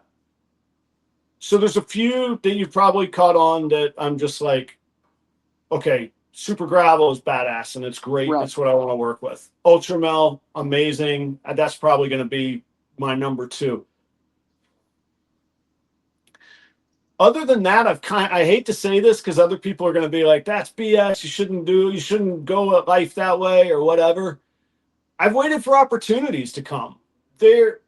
So there's a few that you've probably caught on that I'm just like, okay, Super Gravel is badass and it's great. Right. That's what I want to work with. Ultramel, amazing. That's probably going to be my number 2. Other than that, I hate to say this because other people are going to be like, that's BS. You shouldn't go at life that way or whatever. I've waited for opportunities to come. there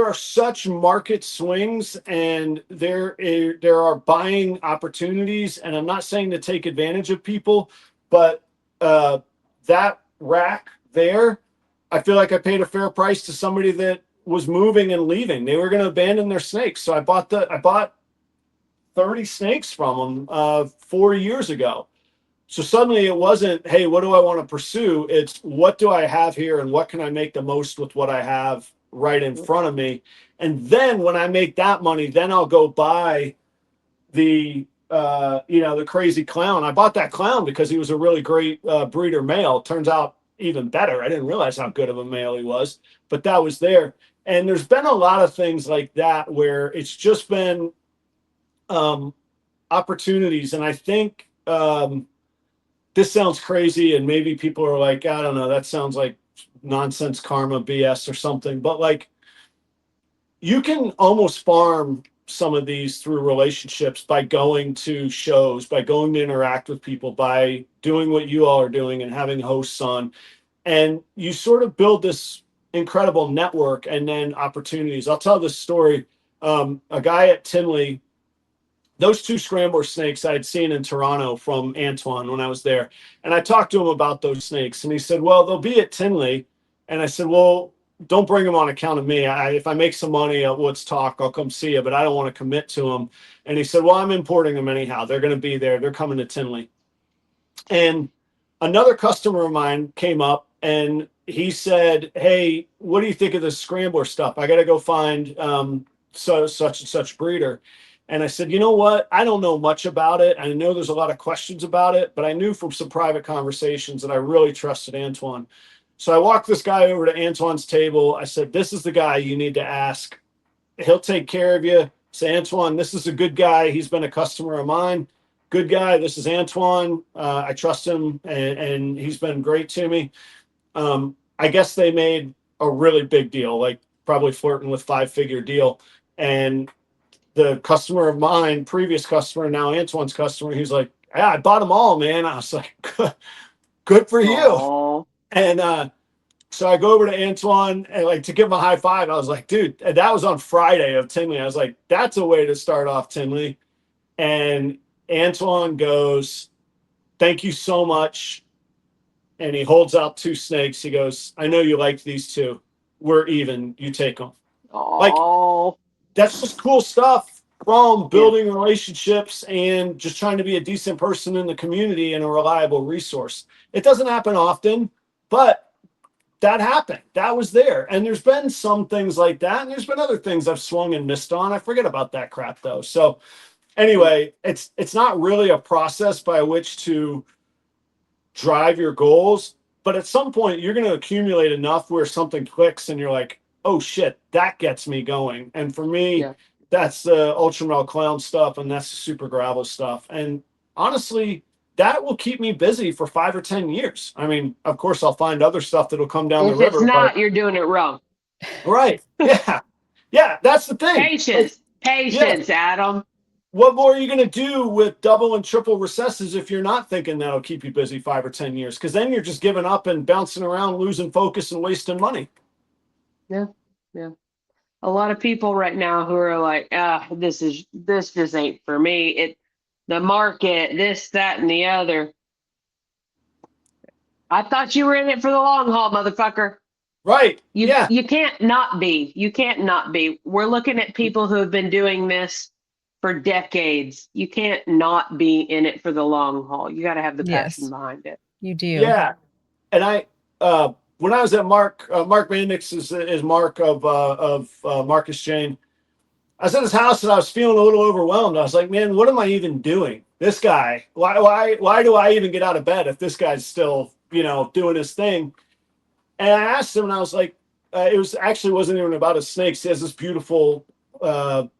are such market swings, and there are buying opportunities, and I'm not saying to take advantage of people, but that rack there, I feel like I paid a fair price to somebody that was moving and leaving. They were going to abandon their snakes, so I bought 30 snakes from them 4 years ago. So suddenly it wasn't, hey, what do I want to pursue? It's what do I have here and what can I make the most with what I have right in front of me? And then when I make that money, then I'll go buy the the crazy clown. I bought that clown because he was a really great breeder male. Turns out even better. I didn't realize how good of a male he was, but that was there. And there's been a lot of things like that where it's just been opportunities. And I think this sounds crazy, and maybe people are like, I don't know, that sounds like nonsense karma BS or something. But like, you can almost farm some of these through relationships by going to shows, by going to interact with people, by doing what you all are doing and having hosts on. And you sort of build this incredible network and then opportunities. I'll tell this story. A guy at Tinley, those two scrambler snakes I had seen in Toronto from Antoine when I was there. And I talked to him about those snakes. And he said, well, they'll be at Tinley. And I said, well, don't bring them on account of me. If I make some money, let's talk. I'll come see you, but I don't want to commit to them. And he said, well, I'm importing them anyhow. They're going to be there. They're coming to Tinley. And another customer of mine came up and he said, hey, what do you think of this scrambler stuff? I got to go find such and such breeder. And I said, you know what? I don't know much about it. I know there's a lot of questions about it, but I knew from some private conversations that I really trusted Antoine. So I walked this guy over to Antoine's table. I said, this is the guy you need to ask. He'll take care of you. Say, Antoine, this is a good guy. He's been a customer of mine. Good guy. This is Antoine. I trust him, and he's been great to me. I guess they made a really big deal, like probably flirting with 5-figure deal. And the customer of mine, previous customer, now Antoine's customer, he's like, yeah, I bought them all, man. I was like, good for you. Aww. And so I go over to Antoine and like to give him a high five. I was like, dude, and that was on Friday of Tinley. I was like, that's a way to start off Tinley. And Antoine goes, thank you so much. And he holds out 2 snakes. He goes, I know you like these 2. We're even. You take them. Like, that's just cool stuff from building relationships and just trying to be a decent person in the community and a reliable resource. It doesn't happen often, but that happened. That was there. And there's been some things like that. And there's been other things I've swung and missed on. I forget about that crap though. So anyway, it's not really a process by which to drive your goals, but at some point you're going to accumulate enough where something clicks and you're like, oh shit, that gets me going. And for me, that's the Ultramel clown stuff, and that's the super gravel stuff. And honestly, that will keep me busy for 5 or 10 years. I mean, of course, I'll find other stuff that'll come down the river. If it's not, you're doing it wrong. Right. Yeah. Yeah, that's the thing. Patience. Patience, Adam. What more are you going to do with double and triple recesses if you're not thinking that'll keep you busy 5 or 10 years? Because then you're just giving up and bouncing around, losing focus and wasting money. Yeah. A lot of people right now who are like, this just ain't for me. The market, this, that, and the other. I thought you were in it for the long haul, motherfucker. Right. You can't not be. You can't not be. We're looking at people who have been doing this for decades. You can't not be in it for the long haul. You got to have the passion behind it. You do. Yeah. And I, when I was at Mark Bandix is Mark of Marcus Jane. I was at his house and I was feeling a little overwhelmed. I was like, man, what am I even doing? This guy, why do I even get out of bed if this guy's still, doing his thing? And I asked him and I was like, wasn't even about his snakes. He has this beautiful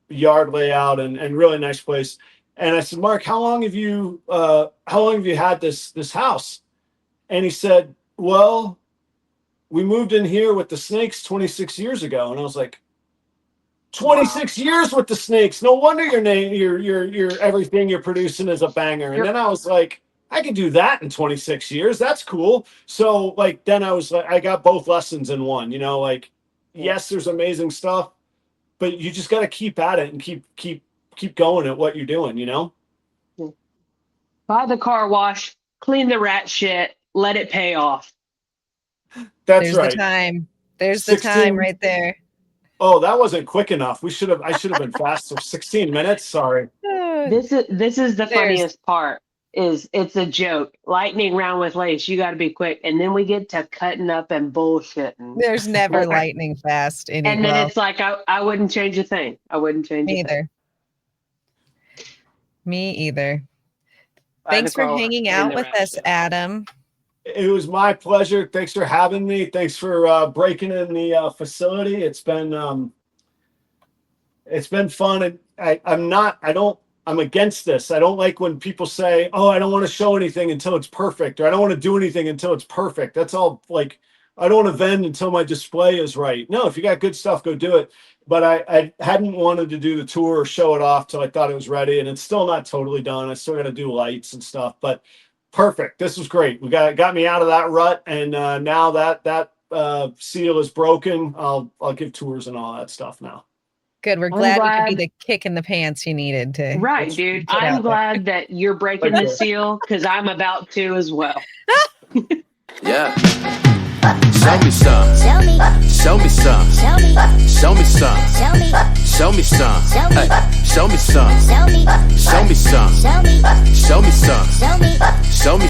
yard layout and really nice place. And I said, Mark, how long have you had this house? And he said, well, we moved in here with the snakes 26 years ago. And I was like, 26 years with the snakes. No wonder your everything you're producing is a banger. And then I was like, I could do that in 26 years. That's cool. So like, then I was like, I got both lessons in one, like yes, there's amazing stuff, but you just got to keep at it and keep going at what you're doing, you know? Buy the car wash, clean the rat shit, let it pay off. That's There's right. the time. There's the 16 time right there. Oh, that wasn't quick enough. I should have been faster. 16 minutes. Sorry. This is the There's- funniest part. Is it's a joke. Lightning round with Lace. You got to be quick, and then we get to cutting up and bullshitting. There's never Okay. lightning fast And then anywhere. it's like I wouldn't change a thing. I wouldn't change Me a thing. either. Me either. Buy Thanks the for car, hanging clean out the with rat us, shit. Adam. It was my pleasure. Thanks for having me. Thanks for breaking in the facility. It's been fun. And I'm against this. I don't like when people say, "Oh, I don't want to show anything until it's perfect," or "I don't want to do anything until it's perfect." That's all like, I don't want to vend until my display is right. No, if you got good stuff, go do it. But I hadn't wanted to do the tour or show it off till I thought it was ready, and it's still not totally done. I still got to do lights and stuff, but perfect. This was great. We got me out of that rut, and now that seal is broken, I'll give tours and all that stuff now. Good. We're I'm glad we could be glad- the kick in the pants you needed to. Right, It's- dude. get out I'm there. glad that you're breaking Thank the you. seal because I'm about to as well. Yeah. Show me some. Show me, Show me some. show me, Show me some. show me, Show me some. Show me. Hey, show me some. show me, Show me some. show me, Show me some. show me, Show me